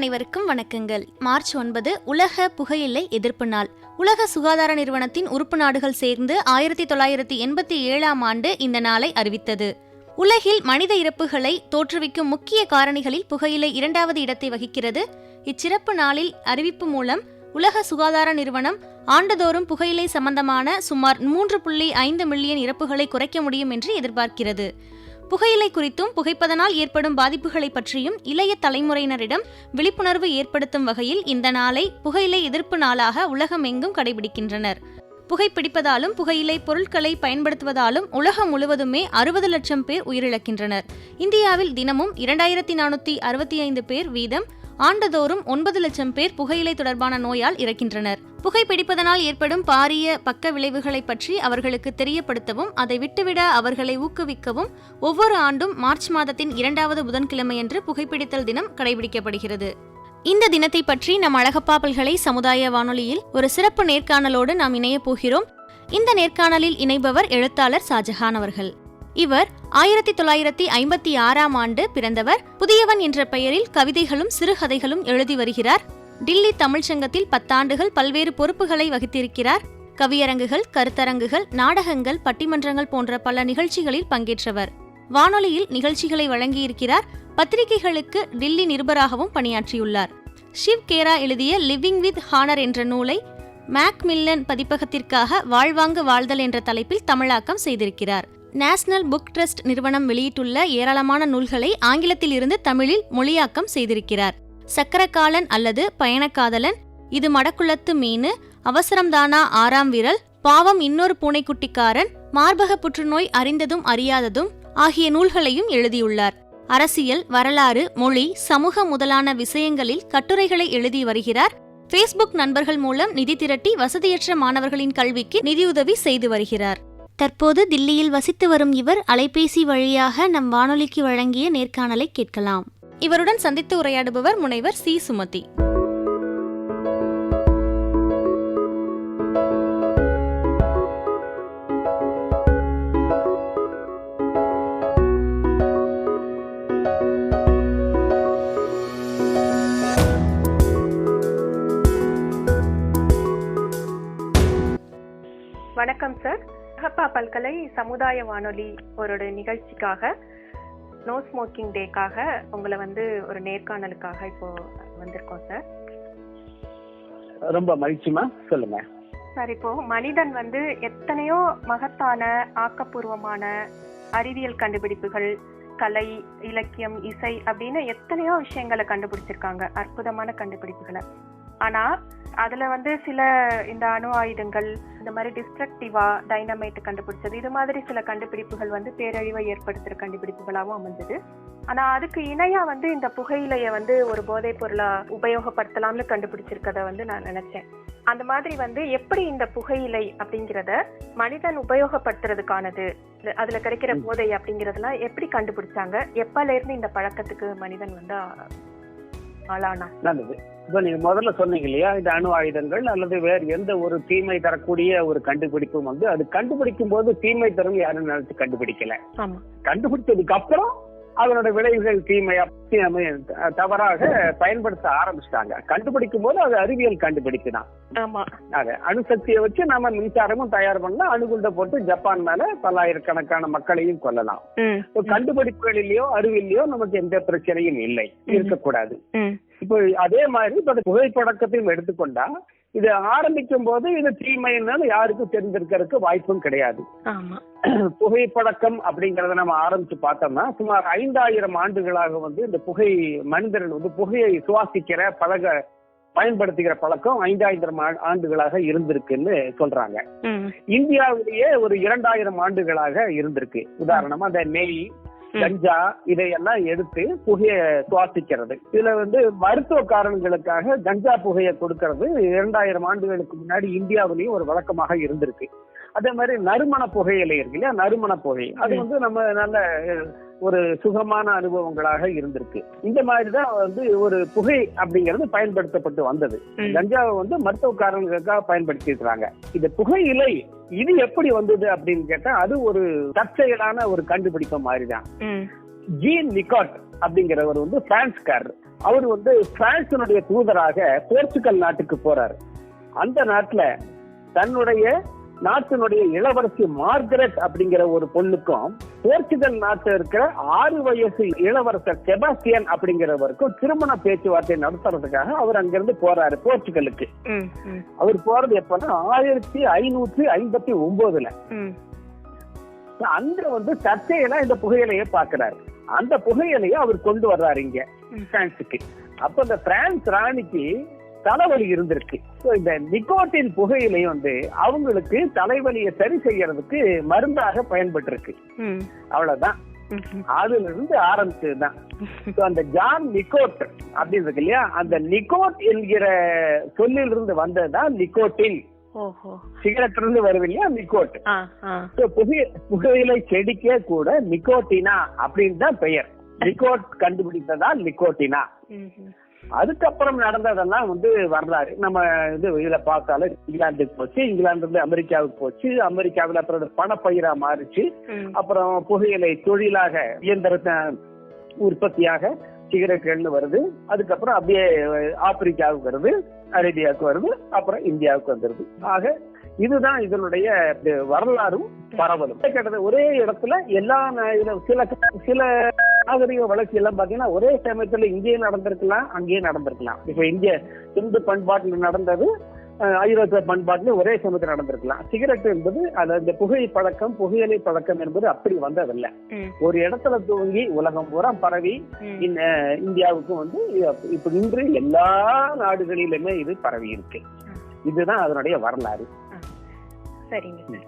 அனைவருக்கும் வணக்கங்கள். மார்ச் 9 உலக புகையிலை எதிர்ப்பு நாள். உலக சுகாதார நிறுவனத்தின் உறுப்பு நாடுகள் சேர்ந்து 1987ஆம் ஆண்டு இந்த நாளை அறிவித்தது. உலகில் மனித இறப்புகளை தோற்றுவிக்கும் முக்கிய காரணிகளில் புகையிலை 2வது இடத்தை வகிக்கிறது. இச்சிறப்பு நாளில் அறிவிப்பு மூலம் உலக சுகாதார நிறுவனம் ஆண்டுதோறும் புகையிலை சம்பந்தமான சுமார் 3.5 மில்லியன் இறப்புகளை குறைக்க முடியும் என்று எதிர்பார்க்கிறது. புகையிலை குறித்தும் புகைப்பதனால் ஏற்படும் பாதிப்புகளை பற்றியும் இளைய தலைமுறையினரிடம் விழிப்புணர்வு ஏற்படுத்தும் வகையில் இந்த நாளை புகையிலை எதிர்ப்பு நாளாக உலகம் எங்கும் கடைபிடிக்கின்றனர். புகைப்பிடிப்பதாலும் புகையிலை பொருட்களை பயன்படுத்துவதாலும் உலகம் முழுவதுமே 60 லட்சம் பேர் உயிரிழக்கின்றனர். இந்தியாவில் தினமும் 2465 பேர் வீதம் ஆண்டுதோறும் 9 லட்சம் பேர் புகையிலை தொடர்பான நோயால் இறக்கின்றனர். புகைப்பிடிப்பதனால் ஏற்படும் பாரிய பக்க விளைவுகளை பற்றி அவர்களுக்கு தெரியப்படுத்தவும் அதை விட்டுவிட அவர்களை ஊக்குவிக்கவும் ஒவ்வொரு ஆண்டும் மார்ச் மாதத்தின் 2வது புதன்கிழமையன்று புகைப்பிடித்தல் தினம் கடைபிடிக்கப்படுகிறது. இந்த தினத்தை பற்றி நம் அழகப்பா பல்கலை சமுதாய வானொலியில் ஒரு சிறப்பு நேர்காணலோடு நாம் இணைய போகிறோம். இந்த நேர்காணலில் இணைபவர் எழுத்தாளர் ஷாஜஹான் அவர்கள். இவர் 1956ஆம் ஆண்டு பிறந்தவர். புதியவன் என்ற பெயரில் கவிதைகளும் சிறுகதைகளும் எழுதி வருகிறார். டில்லி தமிழ்ச்சங்கத்தில் 10 ஆண்டுகள் பல்வேறு பொறுப்புகளை வகித்திருக்கிறார். கவியரங்குகள், கருத்தரங்குகள், நாடகங்கள், பட்டிமன்றங்கள் போன்ற பல நிகழ்ச்சிகளில் பங்கேற்றவர். வானொலியில் நிகழ்ச்சிகளை வழங்கியிருக்கிறார். பத்திரிகைகளுக்கு டில்லி நிருபராகவும் பணியாற்றியுள்ளார். ஷிவ் கேரா எழுதிய லிவிங் வித் ஹானர் என்ற நூலை மேக்மில்லன் பதிப்பகத்திற்காக வாழ்வாங்கு வாழ்தல் என்ற தலைப்பில் தமிழாக்கம் செய்திருக்கிறார். நேஷனல் புக் ட்ரஸ்ட் நிறுவனம் வெளியிட்டுள்ள ஏராளமான நூல்களை ஆங்கிலத்தில் இருந்து தமிழில் மொழியாக்கம் செய்திருக்கிறார். சக்கரக்காலன் அல்லது பயணக்காதலன், இது மடக்குளத்து மீனு, அவசரம்தானா 6ஆம் விரல், பாவம் இன்னொரு பூனைக்குட்டிக்காரன், மார்பக புற்றுநோய் அறிந்ததும் அறியாததும் ஆகிய நூல்களையும் எழுதியுள்ளார். அரசியல், வரலாறு, மொழி, சமூகம் முதலான விஷயங்களில் கட்டுரைகளை எழுதி வருகிறார். ஃபேஸ்புக் நண்பர்கள் மூலம் நிதி திரட்டி வசதியற்ற மாணவர்களின் கல்விக்கு நிதியுதவி செய்து வருகிறார். தற்போது தில்லியில் வசித்து வரும் இவர் அலைபேசி வழியாக நம் வானொலிக்கு வழங்கிய நேர்காணலை கேட்கலாம். இவருடன் சந்தித்து உரையாடுபவர் முனைவர் சி. சுமதி. வணக்கம் சார். அழகப்பா பல்கலை சமுதாய வானொலி ஒரு நிகழ்ச்சிக்காக, நோ ஸ்மோக்கிங் டேக்காக உங்களை ஒரு நேர்காணலுக்காக இப்போ வந்திருக்கோம் சார். ரொம்ப மகிழ்ச்சிமா, சொல்லுங்க சார். இப்போ மனிதன் எத்தனையோ மகத்தான ஆக்கப்பூர்வமான அறிவியல் கண்டுபிடிப்புகள், கலை, இலக்கியம், இசை அப்படின்னு எத்தனையோ விஷயங்களை கண்டுபிடிச்சிருக்காங்க, அற்புதமான கண்டுபிடிப்புகளை. ஆனா அதுல சில இந்த அணு ஆயுதங்கள், இந்த மாதிரி டிஸ்ட்ரக்டிவா டைனமைட் கண்டுபிடிச்சது, இது மாதிரி சில கண்டுபிடிப்புகள் பேரழிவை ஏற்படுத்துற கண்டுபிடிப்புகளாகவும் அமைஞ்சது. ஆனா அதுக்கு இணையா இந்த புகையிலைய ஒரு போதைப் பொருளா உபயோகப்படுத்தலாம்னு கண்டுபிடிச்சிருக்கத நான் நினைச்சேன். அந்த மாதிரி எப்படி இந்த புகையிலை அப்படிங்கிறத மனிதன் உபயோகப்படுத்துறதுக்கானது, அதுல கிடைக்கிற போதை அப்படிங்கறதெல்லாம் எப்படி கண்டுபிடிச்சாங்க, எப்பல இருந்து இந்த பழக்கத்துக்கு மனிதன் ஆளானா? நல்லது. இப்ப நீங்க முதல்ல சொன்னீங்க இல்லையா, இந்த அணு ஆயுதங்கள் அல்லது வேறு எந்த ஒரு தீமை தரக்கூடிய ஒரு கண்டுபிடிப்பும் அது கண்டுபிடிக்கும் போது தீமை தரும் யாரும் நினைச்சு கண்டுபிடிக்கல. கண்டுபிடிச்சதுக்கு அப்புறம் அதனோட விளைவுகள் தீமையா தவறாக பயன்படுத்த ஆரம்பிச்சிட்டாங்க. கண்டுபிடிக்கும் போது அது அறிவியல் கண்டுபிடிப்பு தான். அணுசக்தியை வச்சு நம்ம மின்சாரமும் தயார் பண்ணா, அணுகுண்ட போட்டு ஜப்பான் மேல பல்லாயிரக்கணக்கான மக்களையும் கொல்லலாம். கண்டுபிடிப்புகளிலேயோ அறிவியலையோ நமக்கு எந்த பிரச்சனையும் இல்லை, இருக்கக்கூடாது. இப்போ அதே மாதிரி இப்ப புகைப்பழக்கத்தையும் எடுத்துக்கொண்டா, இது ஆரம்பிக்கும் போது இது தீமைன்னு யாருக்கும் தெரிஞ்சிருக்கிறதுக்கு வாய்ப்பும் கிடையாது. புகைப்பழக்கம் அப்படிங்கறத நம்ம ஆரம்பிச்சு பார்த்தோம்னா, சுமார் 5000 ஆண்டுகளாக இந்த புகை மனிதர்கள் புகையை சுவாசிக்கிற பயன்படுத்துகிற பழக்கம் 5000 ஆண்டுகளாக இருந்திருக்குன்னு சொல்றாங்க. இந்தியாவிலேயே ஒரு 2000 ஆண்டுகளாக இருந்திருக்கு. உதாரணமா அந்த நெய், கஞ்சா இதையெல்லாம் எடுத்து புகையை சுவாசிக்கிறது. இதுல மருத்துவ காரணங்களுக்காக கஞ்சா புகையை கொடுக்கறது 2000 ஆண்டுகளுக்கு முன்னாடி இந்தியாவிலேயும் ஒரு வழக்கமாக இருந்திருக்கு. அதே மாதிரி நறுமண புகையிலை இருக்கு இல்லையா, நறுமண புகை, அது நம்ம நல்ல ஒரு சுகமான அனுபவங்களாக இருந்திருக்கு. இந்த மாதிரிதான் ஒரு புகை அப்படிங்கிறது பயன்படுத்தப்பட்டு வந்தது. கஞ்சாவை மருத்துவ காரணங்களுக்காக பயன்படுத்தி இருக்கிறாங்க. இந்த புகையிலை இது எப்படி வந்தது அப்படின்னு கேட்டா, அது ஒரு தற்செயலான ஒரு கண்டுபிடிப்பு மாதிரிதான். ஜீன் நிக்காட் அப்படிங்கிறவர் பிரான்ஸ்காரர். அவர் வந்து பிரான்சினுடைய தூதராக போர்ச்சுகல் நாட்டுக்கு போறாரு. அந்த நாட்டுல தன்னுடைய நாட்டினுடைய இளவரசி மார்கரெட் அப்படிங்கிற ஒரு பொண்ணுக்கும் போர்ச்சுகல் நாட்டில் இருக்கிற 6 வயசு இளவரசர் செபாஸ்டியன் அப்படிங்கிறவருக்கும் திருமண பேச்சுவார்த்தை நடத்துறதுக்காக அவர் அங்கிருந்து போறாரு போர்ச்சுகலுக்கு. அவர் போறது எப்பன்னா 1559. அங்க வந்து சர்ச்சையெல்லாம் இந்த புகையிலைய பாக்குறாரு. அந்த புகையிலைய அவர் கொண்டு வர்றாரு இங்க பிரான்ஸுக்கு. அப்ப இந்த பிரான்ஸ் ராணிக்கு தலைவலி இருந்திருக்கு. இந்த நிக்கோட்டின் புகையிலை வந்து அவங்களுக்கு தலைவலியை சரி செய்யறதுக்கு மருந்தாக பயன்பட்டு இருக்கு. அவ்வளவுதான், அதுல இருந்து ஆரம்பிச்சதுதான். அந்த ஜான் நிக்கோட் அப்படின்னு இருக்கு இல்லையா, அந்த நிக்கோட் என்கிற சொல்லிலிருந்து வந்ததுதான் நிக்கோட்டின். சிகரெட்ல இருந்து வருது இல்லையா நிக்கோட். புகையிலை செடிக்கே கூட நிக்கோட்டினா அப்படின்னு தான் பெயர். நிக்கோட் கண்டுபிடித்ததா நிக்கோட்டினா. அதுக்கப்புறம் நடந்ததெல்லாம் வந்து வரலாறு நம்ம இதுல பார்த்தாலும் இங்கிலாந்துக்கு போச்சு, இங்கிலாந்து இருந்து அமெரிக்காவுக்கு போச்சு, அமெரிக்காவில் அப்புறம் பணப்பயிரா மாறிச்சு, அப்புறம் புகையிலை தொழிலாக இயந்திரத்தை உற்பத்தியாக சிகரெட்கள்னு வருது. அதுக்கப்புறம் அப்படியே ஆப்பிரிக்காவுக்கு வருது, அரேபியாவுக்கு வருது, அப்புறம் இந்தியாவுக்கு வந்துருது. ஆக இதுதான் இதனுடைய வரலாறும் பரவலும். ஒரே இடத்துல எல்லா சில நாகரிக வளர்ச்சி எல்லாம் பாத்தீங்கன்னா ஒரே சமயத்துல இங்கேயும் நடந்திருக்கலாம், அங்கேயும் நடந்திருக்கலாம். இப்ப இந்திய இந்து பண்பாட்டுல நடந்தது ஐரோப்பிய பண்பாட்டுல ஒரே சமயத்துல நடந்திருக்கலாம். சிகரெட் என்பது அந்த புகையிலை பழக்கம் என்பது அப்படி வந்ததில்லை. ஒரு இடத்துல துவங்கி உலகம் பூரா பரவி இந்தியாவுக்கும் வந்து இப்ப இன்று எல்லா நாடுகளிலுமே இது பரவி இருக்கு. இதுதான் அதனுடைய வரலாறு. சரிங்க.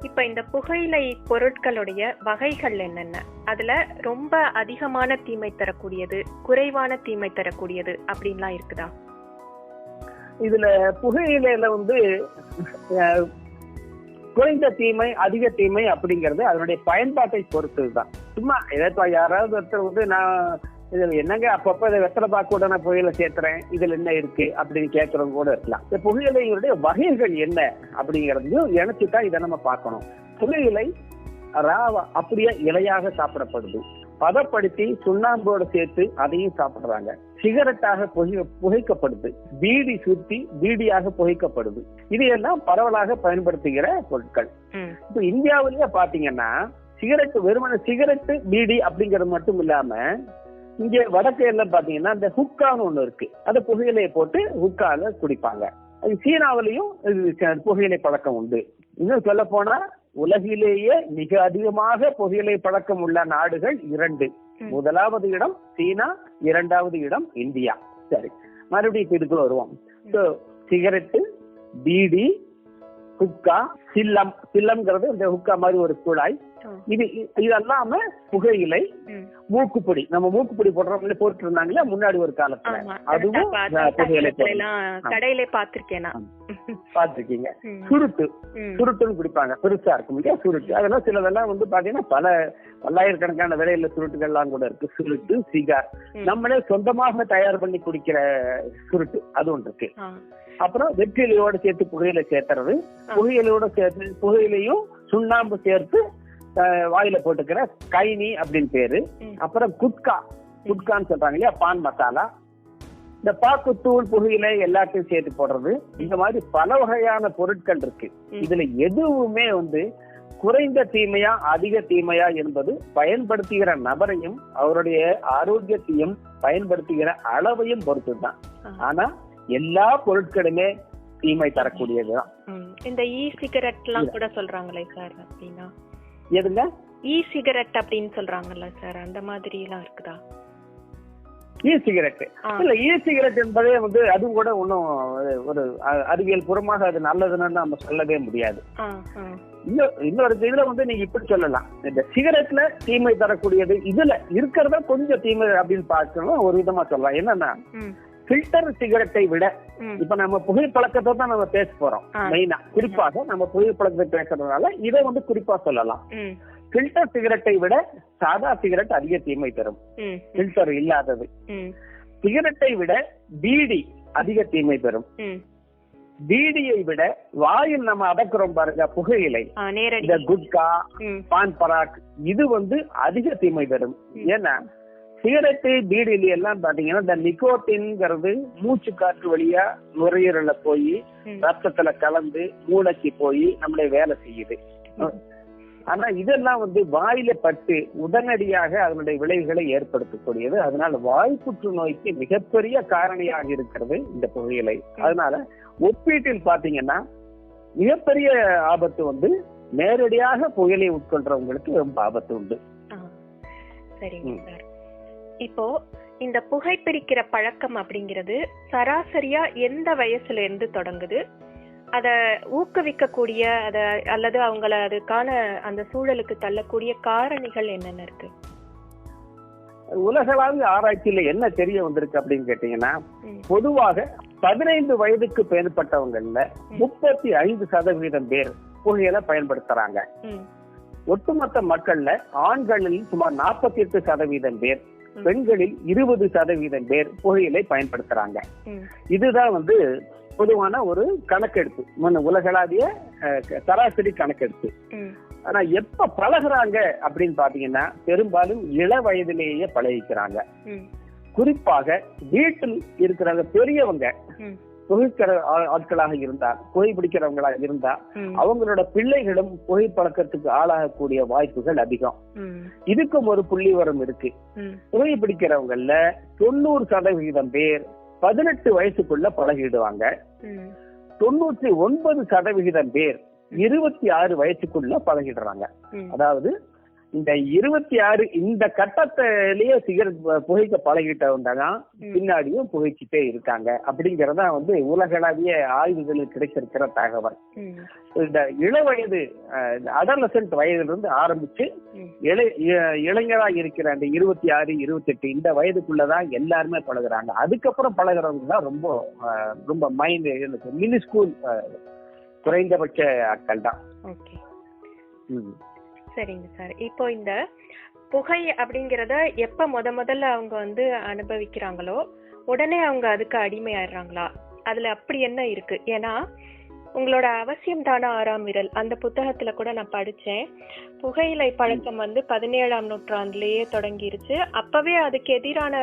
இப்ப இந்த புகையிலை பொருட்களுடைய வகைகள் என்னென்ன, அதுல ரொம்ப அதிகமான தீமை தரக்கூடியது, குறைவான தீமை தரக்கூடியது அப்படின்லாம் இருக்குதா? இதுல புகையிலையில வந்து குறைந்த தீமை அதிக தீமை அப்படிங்கறது அதனுடைய பயன்பாட்டை பொறுத்ததுதான். சும்மா யாராவது ஒருத்தர் வந்து நான் இதுல என்னங்க அப்பப்ப இதை வெத்தலை பாக்கு கூட நான் புகையில சேர்த்துறேன், இதுல என்ன இருக்கு அப்படின்னு கேட்கறவங்க கூட இருக்கலாம். இந்த புகையிலையுடைய வகைகள் என்ன அப்படிங்கறதையும் இணைச்சுதான் இதை நம்ம பார்க்கணும். புகையிலை ராவா அப்படியே இலையாக சாப்பிடப்படுது, பதப்படுத்தி சுண்ணாம்போடு சேர்த்து அதையும் சாப்பிடுறாங்க, சிகரெட்டாக புகைக்கப்படுது, பீடி சுத்தி பீடியாக புகைக்கப்படுது. இது எல்லாம் பரவலாக பயன்படுத்துகிற பொருட்கள். இப்ப இந்தியாவிலேயே பாத்தீங்கன்னா சிகரெட் வெறுமன சிகரெட்டு பீடி அப்படிங்கறது மட்டும் இல்லாம இங்க வடக்கு எல்லாம் பாத்தீங்கன்னா இந்த ஹுக்கான்னு ஒண்ணு இருக்கு, அந்த புகையிலையை போட்டு ஹுக்கால குடிப்பாங்க. அது சீனாவிலையும் புகையிலை பழக்கம் உண்டு. இன்னும் சொல்ல போனா உலகிலேயே மிக அதிகமாக புகையிலை பழக்கம் உள்ள நாடுகள் 2. முதலாவது இடம் சீனா, 2வது இடம் இந்தியா. சரி, மறுபடியும் இதுக்குள்ள வருவோம். சிகரெட்டு, பீடி, ஹுக்கா, சில்லம்ங்கிறது இந்த ஹுக்கா மாதிரி ஒரு குழாய். இதெல்லாம புகையிலை, மூக்குப்பொடி, நம்ம மூக்குப்பொடி போட்டு இருந்தாங்களே முன்னாடி ஒரு காலத்துல, அதுவும் புகையிலை கடையில பாத்திருக்கீங்க. சுருட்டுன்னு குடிப்பாங்க, பெருசா இருக்கும் இல்லையா சுருட்டு. அதெல்லாம் சிலதெல்லாம் வந்து பாத்தீங்கன்னா பல்லாயிரக்கணக்கான விலையில சுருட்டுகள் எல்லாம் கூட இருக்கு. சுருட்டு, சிகார் நம்மளே சொந்தமாக தயார் பண்ணி குடிக்கிற சுருட்டு அது ஒன்று இருக்கு. அப்புறம் வெற்றிலையோட சேர்த்து புகையிலை சேர்த்துறது, புகையிலையோட சேர்த்து புகையிலையும் சுண்ணாம்பு சேர்த்து வாயில போட்டுக்கிற கைனி அப்படின்னு பேரு. அப்புறம் குட்கான்னு சொல்றாங்க இல்லையா, பான் மசாலா, இந்த பாக்குத்தூள், புகையிலை எல்லாத்தையும் சேர்த்து போடுறது. இந்த மாதிரி பல வகையான பொருட்கள் இருக்கு. இதுல எதுவுமே வந்து குறைந்த தீமையா அதிக தீமையா என்பது பயன்படுத்துகிற நபரையும் அவருடைய ஆரோக்கியத்தையும் பயன்படுத்துகிற அளவையும் பொறுத்துதான். ஆனா எல்லா பொருட்களுமே தீமை தரக்கூடியதுதான். இந்த இ சிகரெட் எல்லாம் கூட சொல்றாங்களே சார், அப்படின்னா எதுங்க இ சிகரெட் அப்படின்னு சொல்றாங்கல்ல சார், அந்த மாதிரி எல்லாம் இருக்குதா? இ சிகரெட் இல்ல, இ சிகரெட் என்பதே வந்து அது கூட ஒன்னும் ஒரு அறிவியல் பூர்வமாக அது நல்லதுன்னு நம்ம சொல்லவே முடியாது. இன்னொரு இதுல வந்து நீங்க இப்படி சொல்லலாம், இந்த சிகரெட்ல தீமை தரக்கூடியது இதுல இருக்கிறத கொஞ்சம் தீமை அப்படின்னு பார்க்கணும். ஒரு விதமா சொல்லலாம் என்னன்னா, ஃபில்டர் சிகரெட்டை விட இப்ப நம்ம புகைப்பழக்கத்தை தான் நம்ம பேச போறோம். மெயினா குறிப்பாக நம்ம புகைப்பழக்கத்தை பேசுறதுனால இதை வந்து குறிப்பா சொல்லலாம். ஃபில்டர் சிகரெட்டை விட சாதா சிகரெட் அதிக தீமை தரும், ஃபில்டர் இல்லாதது. சிகரெட்டை விட பீடி அதிக தீமை தரும். பீடியை விட வாயில் நம்ம அடக்குறோம் பாருங்க புகையிலை, இந்த குட்கா, பான் பராக், இது வந்து அதிக தீமை தரும். ஏன்னா சிகரெட்டு பீடிலி எல்லாம் பாத்தீங்கன்னா இந்த நிக்கோட்டின்ங்கிறது மூச்சு காற்று வழியா நுரையீரல போய் ரத்தத்துல கலந்து மூளைக்கு போய் நம்மளை வேலை செய்யுது. ஆனா இதெல்லாம் வாயில பட்டு உடனடியாக அதனுடைய விளைவுகளை ஏற்படுத்தக்கூடியது. அதனால வாய் புற்றுநோய்க்கு மிகப்பெரிய காரணியாக இருக்கிறது இந்த புகையிலை. அதனால ஒப்பீட்டில் பாத்தீங்கன்னா மிகப்பெரிய ஆபத்து நேரடியாக புகையிலை உட்கொள்றவங்களுக்கு ரொம்ப ஆபத்து உண்டு. சரிங்க சார். இப்போ இந்த புகைப்பிடிக்கிற பழக்கம் அப்படிங்கிறது சராசரியா எந்த வயசுல இருந்து தொடங்குது? அத ஊக்குவிக்கக்கூடிய அல்லது அவங்கள அதுக்கான அந்த சூழலுக்கு தள்ளக்கூடிய காரணிகள் என்னென்ன இருக்கு? உலகளாவிய ஆராய்ச்சியில என்ன தெரிய வந்திருக்கு அப்படின்னு கேட்டீங்கன்னா, பொதுவாக 15 வயதுக்கு மேற்பட்டவங்கள்ல 35% பேர் புகையிலை பயன்படுத்துறாங்க. ஒட்டுமொத்த மக்கள்ல ஆண்களில் சுமார் 48% பேர், பெண்களில் 20% பேர் புகையிலை பயன்படுத்துறாங்க. இதுதான் பொதுவான ஒரு கணக்கெடுப்பு, உலகளாவிய சராசரி கணக்கெடுப்பு. ஆனா எப்ப பழகுறாங்க அப்படின்னு பாத்தீங்கன்னா பெரும்பாலும் இள வயதிலேயே பழகிக்கிறாங்க. குறிப்பாக வீட்டில் இருக்கிற பெரியவங்க புகைக்கிற ஆட்களாக இருந்தா, புகைப்பிடிக்கிறவங்களாக இருந்தா அவங்களோட பிள்ளைகளும் புகை பழக்கத்துக்கு ஆளாகக்கூடிய வாய்ப்புகள் அதிகம். இதுக்கும் ஒரு புள்ளிவரம் இருக்கு. புகைப்பிடிக்கிறவங்கல்ல 90% பேர் 18 வயசுக்குள்ள பழகிடுவாங்க. 99% பேர் 26 வயசுக்குள்ள பழகிடுறாங்க. அதாவது இந்த 26 இந்த கட்டத்திலேயே சிகரெட் புகைக்க பழகிட்டவங்க பின்னாடியும் புகைச்சிட்டே இருக்காங்க அப்படிங்கறத உலகளாவிய ஆய்வுகளில் கிடைச்சிருக்கிற தகவல். இந்த இளவயது அடலசன்ட் வயதிலிருந்து ஆரம்பிச்சு இளைஞராக இருக்கிற அந்த 26, 28 இந்த வயதுக்குள்ளதான் எல்லாருமே பழகுறாங்க. அதுக்கப்புறம் பழகுறவங்க தான் ரொம்ப ரொம்ப மைண்ட் மினி ஸ்கூல் குறைந்தபட்ச ஆட்கள் தான். சரிங்க சார். இப்போ இந்த புகை அப்படிங்கறத எப்ப முதல்ல அவங்க அனுபவிக்கிறாங்களோ உடனே அவங்க அதுக்கு அடிமையாடுறாங்களா? அதுல அப்படி என்ன இருக்கு? ஏன்னா உங்களோட அவசியம் தானா 6ஆம் விரல் அந்த புத்தகத்துல கூட நான் படிச்சேன். புகையிலை பழக்கம் 17ஆம் நூற்றாண்டுலயே தொடங்கிருச்சு. அப்பவே அதுக்கு எதிரான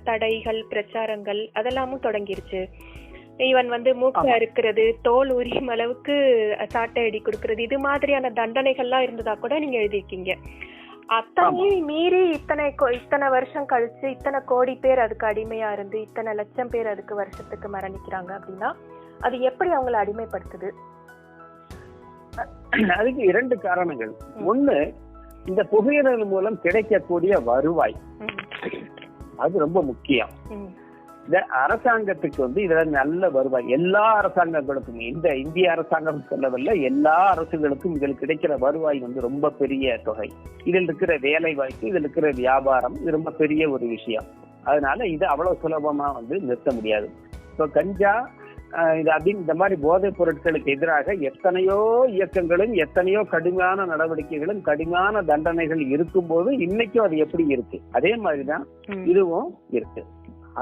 தடைகள், பிரச்சாரங்கள் அதெல்லாமும் தொடங்கிருச்சு. ஈவன் மூக்க அறுக்கிறது, தோல் உரியும் அளவுக்கு சாட்டை அடி கொடுக்கறது, இது மாதிரியான தண்டனைகள்லாம் இருந்ததா கூட நீங்க எழுதிருக்கீங்க. அத்தனையும் மீறி இத்தனை வருஷம் கழிச்சு இத்தனை கோடி பேர் அதுக்கு அடிமையா இருந்து இத்தனை லட்சம் பேர் அதுக்கு வருஷத்துக்கு மரணிக்கிறாங்க அப்படின்னா அது எப்படி அவங்களை அடிமைப்படுத்துது? அதுக்கு 2 காரணங்கள். ஒண்ணு, இந்த புகையிலை மூலம் கிடைக்கக்கூடிய வருவாய், அது ரொம்ப முக்கியம். இந்த அரசாங்கத்துக்கு இதுல நல்ல வருவாய், எல்லா அரசாங்கங்களுக்கும், இந்த இந்திய அரசாங்கம் சொல்லவில்லை, எல்லா அரசுகளுக்கும் இதில் கிடைக்கிற வருவாய் ரொம்ப பெரிய தொகை. இதில் இருக்கிற வேலை வாய்ப்பு, இதில் இருக்கிற வியாபாரம், இது ரொம்ப பெரிய ஒரு விஷயம். அதனால இது அவ்வளவு சுலபமா நிறுத்த முடியாது. இப்போ கஞ்சா இந்த மாதிரி போதைப் பொருட்களுக்கு எதிராக எத்தனையோ இயக்கங்களும் எத்தனையோ கடுமையான நடவடிக்கைகளும் கடுமையான தண்டனைகள் இருக்கும் போது இன்னைக்கும் அது எப்படி இருக்கு, அதே மாதிரிதான் இதுவும் இருக்கு.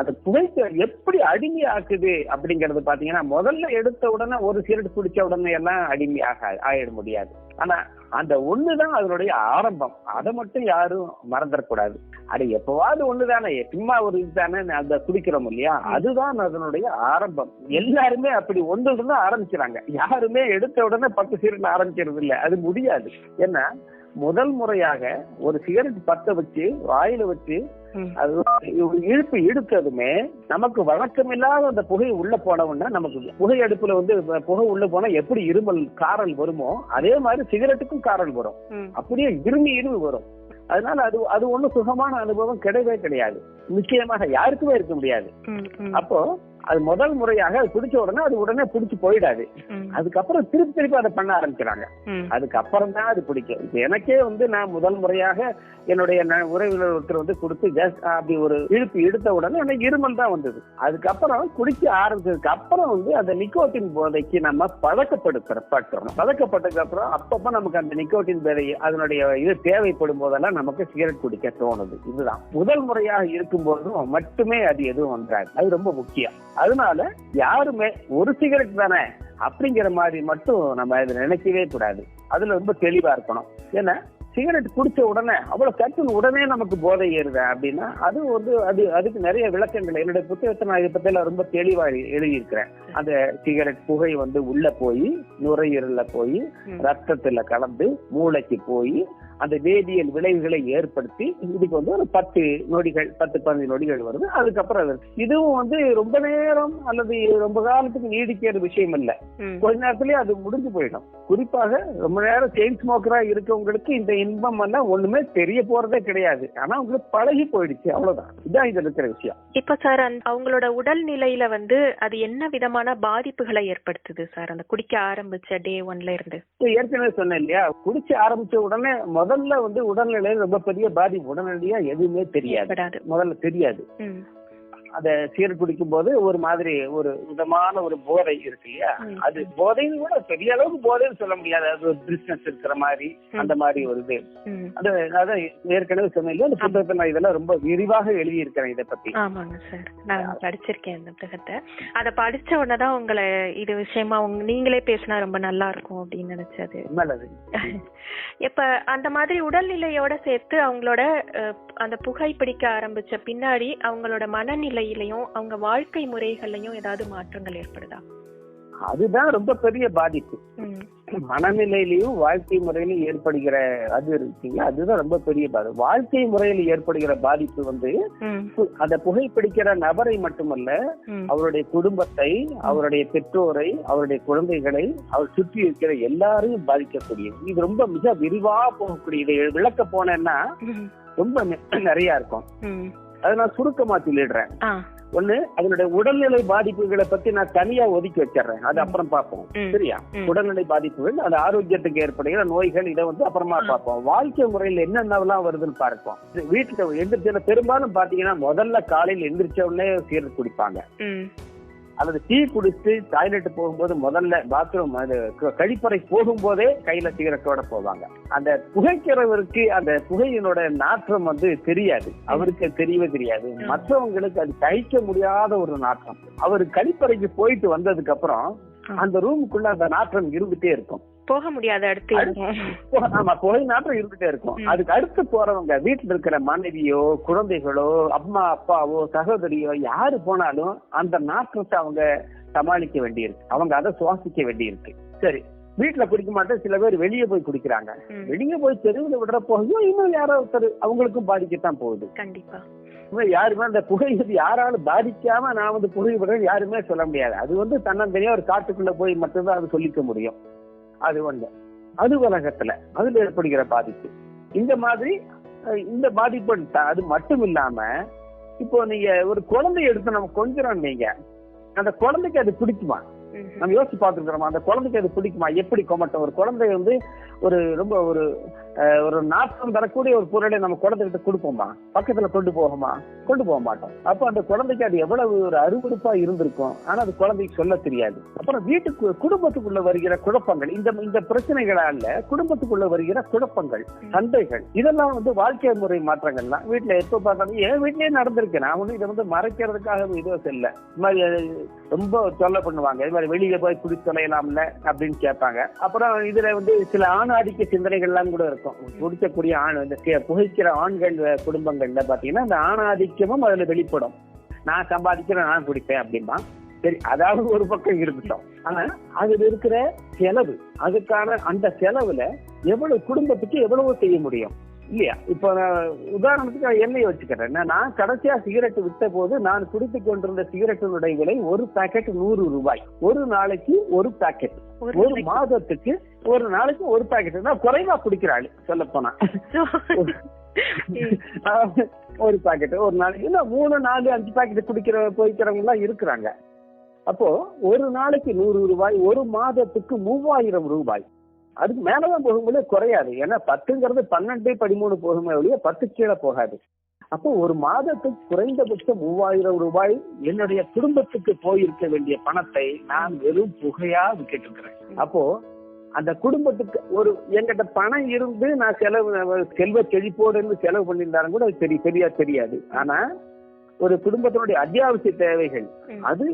அது புகைக்க எப்படி அடிமை ஆக்குது அப்படிங்கறது பாத்தீங்கன்னா, முதல்ல எடுத்த உடனே ஒரு சிகரெட் குடிச்ச உடனே எல்லாம் அடிமையாக ஆயிட முடியாது. ஆனா அந்த ஒண்ணுதான் அதனுடைய ஆரம்பம். அதை மட்டும் யாரும் மறந்துடக்கூடாது. அது எப்பவாவது ஒண்ணுதானே, சும்மா ஒரு இதுதானே அந்த குடிக்கிறோம் இல்லையா, அதுதான் அதனுடைய ஆரம்பம். எல்லாருமே அப்படி ஒன்று தான் ஆரம்பிக்கிறாங்க. யாருமே எடுத்த உடனே 10 சிகரெட் ஆரம்பிக்கிறது இல்லை, அது முடியாது. ஏன்னா முதல் முறையாக ஒரு சிகரெட் பத்த வச்சு வாயில வச்சு அது இழுப்பு இழுத்ததுமே நமக்கு வழக்கம் இல்லாத அந்த புகை உள்ள போனவுன்னா, நமக்கு புகை அடுப்புல புகை உள்ள போனா எப்படி இருமல் காரல் வருமோ அதே மாதிரி சிகரெட்டுக்கும் காரல் வரும். அப்படியே இருமி வரும். அதனால அது ஒண்ணும் சுகமான அனுபவம் கிடையவே கிடையாது. நிச்சயமாக யாருக்குமே இருக்க முடியாது. அப்போ அது முதல் முறையாக அது பிடிச்ச உடனே அது உடனே பிடிச்சு போயிடாது. அதுக்கப்புறம் திருப்பி அதை பண்ண ஆரம்பிக்கிறாங்க. அதுக்கப்புறம் தான் அது பிடிக்கும். எனக்கே நான் முதல் முறையாக என்னுடைய உறவினர் ஒருத்தர் கொடுத்து ஜஸ்ட் அப்படி ஒரு இழுப்பு எடுத்த உடனே எனக்கு இருமல் தான் வந்தது. அதுக்கப்புறம் குடிக்க ஆரம்பிச்சதுக்கு அப்புறம் அந்த நிக்கோட்டின் போதைக்கு நம்ம பழக்கப்பட்டதுக்கு அப்புறம் அப்பப்ப நமக்கு அந்த நிக்கோட்டின் போதை அதனுடைய இது தேவைப்படும் போதெல்லாம் நமக்கு சிகரெட் குடிக்க தோணுது. இதுதான் முதல் முறையாக இருக்கும் போதும் மட்டுமே அது எதுவும் வந்தாது. அது ரொம்ப முக்கியம். அதனால யாருமே ஒரு சிகரெட் தானே அப்படிங்கிற மாதிரி மட்டும் நம்ம இதை நினைக்கவே கூடாது. அதுல ரொம்ப தெளிவா இருக்கணும். ஏன்னா சிகரெட் குடிச்ச உடனே அவ்வளவு சட்டுன்னு உடனே நமக்கு போதை ஏறுதா அப்படின்னா அது வந்து அதுக்கு நிறைய விளக்கங்கள் என்னுடைய புத்தகத்தை நான் இதை பத்தி ரொம்ப தெளிவா எழுதியிருக்கிறேன். அந்த சிகரெட் புகை வந்து உள்ள போய் நுரையீரல்ல போய் ரத்தத்துல கலந்து மூளைக்கு போய் அந்த வேதியியல் விளைவுகளை ஏற்படுத்தி இதுக்கு வந்து ஒரு 10-15 நொடிகள் வருது. அதுக்கப்புறம் இதுவும் வந்து ரொம்ப நேரம் அல்லது ரொம்ப காலத்துக்கு நீடிக்கிற விஷயம் இல்ல, கொஞ்ச நேரத்திலேயே அது முடிஞ்சு போயிடும். குறிப்பாக ரொம்ப நேரம் செயின் ஸ்மோக்கரா இருக்கவங்களுக்கு இந்த இன்பம் எல்லாம் ஒண்ணுமே தெரிய போறதே கிடையாது. ஆனா உங்களுக்கு பழகி போயிடுச்சு, அவ்வளவுதான். இதான் இது இருக்கிற விஷயம். இப்ப சார் அவங்களோட உடல் நிலையில வந்து அது என்ன விதமான பாதிப்புகளை ஏற்படுத்துது சார் அந்த குடிக்க ஆரம்பிச்ச டே 1ல இருந்து? ஏற்கனவே சொன்னேன் இல்லையா, குடிச்சு ஆரம்பிச்ச உடனே முதல்ல வந்து உடல்நிலையில ரொம்ப பெரிய பாதிப்பு. உடனடியா எதுவுமே தெரியாது, முதல்ல தெரியாது. அத சிகரெட் குடிக்கும் போது ஒரு மாதிரி ஒரு விதமான ஒரு போதை இருக்கு இல்லையா, அது போதைன்னு கூட பெரிய அளவுக்கு போதைன்னு சொல்ல முடியாது, அது ஒரு பிசினஸ் இருக்கிற மாதிரி அந்த மாதிரி ஒரு இது. அதான் ஏற்கனவே சொன்னேன் இல்லையா, அந்த புத்தகத்தை நான் இதெல்லாம் ரொம்ப விரிவாக எழுதி இருக்கிறேன் இதை பத்தி. ஆமாங்க சார், நான் படிச்சிருக்கேன் இந்த புத்தகத்தை. அதை படிச்ச உடனேதான் உங்களை இது விஷயமா நீங்களே பேசினா ரொம்ப நல்லா இருக்கும் அப்படின்னு நினைச்சது. நல்லது. இப்ப அந்த மாதிரி உடல்நிலையோட சேர்த்து அவங்களோட அந்த புகை பிடிக்க ஆரம்பிச்ச பின்னாடி அவங்களோட மனநிலையிலையும் அவங்க வாழ்க்கை முறைகள்லயும் ஏதாவது மாற்றங்கள் ஏற்படுதா? அதுதான் ரொம்ப பெரிய பாதிப்பு. மனநிலையிலையும் வாழ்க்கை முறையிலும் ஏற்படுகிற அது இருக்குங்க, அதுதான் ரொம்ப பெரிய பாதிப்பு. வாழ்க்கை முறையில் ஏற்படுகிற பாதிப்பு வந்து அந்த புகைப்பிடிக்கிற நபரை மட்டுமல்ல, அவருடைய குடும்பத்தை, அவருடைய பெற்றோரை, அவருடைய குழந்தைகளை, அவர் சுற்றி இருக்கிற எல்லாரையும் பாதிக்கக்கூடியது. இது ரொம்ப மிக விரிவா போகக்கூடிய. இதை விளக்க போனேன்னா ரொம்ப நிறைய இருக்கும். அதை நான் சுருக்கமா சொல்லிடுறேன். ஒண்ணு, அதனுடைய உடல்நிலை பாதிப்புகளை பத்தி நான் தனியா ஒதுக்கி வச்சிடறேன், அது அப்புறம் பார்ப்போம். சரியா? உடல்நிலை பாதிப்புகள், அது ஆரோக்கியத்துக்கு ஏற்படுகிற நோய்கள், இதை வந்து அப்புறமா பார்ப்போம். வாழ்க்கை முறையில் என்னென்னலாம் வருதுன்னு பார்ப்போம். வீட்டுல எந்திரிச்ச பெரும்பாலும் பாத்தீங்கன்னா முதல்ல காலையில் எந்திரிச்ச உடனே சிகரெட் குடிப்பாங்க, அல்லது டீ குடிச்சு டாய்லெட் போகும்போது முதல்ல பாத்ரூம் கழிப்பறை போகும்போதே கையில சிகரெட்டோட போவாங்க. அந்த புகைக்கிறவருக்கு அந்த புகையினோட நாற்றம் வந்து தெரியாது, அவருக்கு தெரியவே தெரியாது. மற்றவங்களுக்கு அது சகிக்க முடியாத ஒரு நாற்றம். அவர் கழிப்பறைக்கு போயிட்டு வந்ததுக்கு அப்புறம் அந்த ரூமுக்குள்ள அந்த நாற்றம் இருந்துட்டே இருக்கும், போக முடியாது. அடுத்து ஆமா, புகை நாற்றம் இருந்துட்டே இருக்கும். அதுக்கு அடுத்து போறவங்க வீட்டுல இருக்கிற மனைவியோ குழந்தைகளோ அம்மா அப்பாவோ சகோதரியோ யாரு போனாலும் அந்த நாற்றத்தை அவங்க சமாளிக்க வேண்டியிருக்கு, அவங்க அதை சுவாசிக்க வேண்டியிருக்கு. சரி, வீட்டுல குடிக்க மாட்டேன், சில பேர் வெளியே போய் குடிக்கிறாங்க. வெளியே போய் தெருவில் விடுற போகையும் இன்னும் யாரோ ஒருத்தர் அவங்களுக்கும் பாதிக்கத்தான் போகுது. கண்டிப்பா யாருமே அந்த புகை யாராலும் பாதிக்காம நான் வந்து புகை விடுறேன் யாருமே சொல்ல முடியாது. அது வந்து தன்னந்தனியா ஒரு காட்டுக்குள்ள போய் மட்டும்தான் அது சொல்லிக்க முடியும். அது ஒண்ணு. அது உலகத்துல அதுல ஏற்படுகிற பாதிப்பு. இந்த மாதிரி இந்த பாதிப்பு அது மட்டும் இல்லாம, இப்போ நீங்க ஒரு குழந்தைய எடுத்து நம்ம கொஞ்சம் நீங்க அந்த குழந்தைக்கு அது பிடிக்குமா? நம்ம யோசிச்சு பார்த்துக்கிறோமா? அந்த குழந்தைக்கு அது பிடிக்குமா? எப்படி கொமட்டும்? ஒரு குழந்தை வந்து ஒரு ரொம்ப ஒரு நாற்றம் தரக்கூடிய ஒரு பொருளை நம்ம குழந்தைகிட்ட கொடுப்போமா? பக்கத்துல கொண்டு போக மாட்டோம். அப்ப அந்த குழந்தைக்கு அது எவ்வளவு ஒரு அருவருப்பா இருந்திருக்கும், ஆனா அது குழந்தைக்கு சொல்ல தெரியாது. அப்புறம் குடும்பத்துக்குள்ள வருகிற குழப்பங்கள், இந்த பிரச்சனைகளால குடும்பத்துக்குள்ள வருகிற குழப்பங்கள், சண்டைகள், இதெல்லாம் வந்து வாழ்க்கை முறை மாற்றங்கள்லாம் வீட்டுல எப்ப பார்த்தாலும் என் வீட்லயே நடந்திருக்கு. நான் ஒண்ணு இதை வந்து மறைக்கிறதுக்காக இதுவும் இல்லை. இது மாதிரி ரொம்ப தொல்லை பண்ணுவாங்க, இது மாதிரி வெளியில போய் குடி தொலையலாம்ல அப்படின்னு கேட்பாங்க. அப்புறம் இதுல வந்து சில ஆணாதிக்க சிந்தனைகள் எல்லாம் கூட இருக்கும். குடிக்கக்கூடிய புகைக்கிற ஆண்கள் குடும்பங்கள்ல பாத்தீங்கன்னா அந்த ஆணாதிக்கமும் அதுல வெளிப்படும். நான் சம்பாதிக்கிறேன், நான் குடிப்பேன் அப்படின்பா. சரி, அதாவது ஒரு பக்கம் இருக்கட்டும். ஆனா அதுல இருக்கிற செலவு, அதுக்கான அந்த செலவுல எவ்வளவு குடும்பத்துக்கு எவ்வளவு செய்ய முடியும் இல்லையா? இப்ப உதாரணத்துக்கு எண்ணெயை வச்சுக்கிறேன். நான் கடைசியா சிகரெட் விட்ட போது நான் குடித்துக் கொண்டிருந்த சிகரெட்டினுடைய விலை ஒரு பாக்கெட் 100 ரூபாய். ஒரு நாளைக்கு ஒரு பாக்கெட், ஒரு மாதத்துக்கு ஒரு நாளைக்கு ஒரு பாக்கெட். நான் குறைவா குடிக்கிறாள் சொல்ல போனா. ஒரு பாக்கெட் ஒரு நாளைக்கு 3, 4, 5 பாக்கெட் போய்க்கிறவங்க எல்லாம் இருக்கிறாங்க. அப்போ ஒரு நாளைக்கு 100 ரூபாய், ஒரு மாதத்துக்கு 3000 ரூபாய். அதுக்கு மேலதான் போகும்போது குறையாது. ஏன்னா 10ங்கிறது 12, 13 போகுமே ஒழிய 10 கீழே போகாது. அப்போ ஒரு மாதத்துக்கு குறைந்தபட்சம் 3000 ரூபாய் என்னுடைய குடும்பத்துக்கு போயிருக்க வேண்டிய பணத்தை நான் வெறும் புகையா விட்டுட்டு இருக்கிறேன். அப்போ அந்த குடும்பத்துக்கு ஒரு என்கிட்ட பணம் இருந்து நான் செல்வ செழிப்போடு செலவு பண்ணியிருந்தாலும் கூட அது தெரியாது. ஆனா ஒரு குடும்பத்தினுடைய அத்தியாவசிய தேவைகள் அது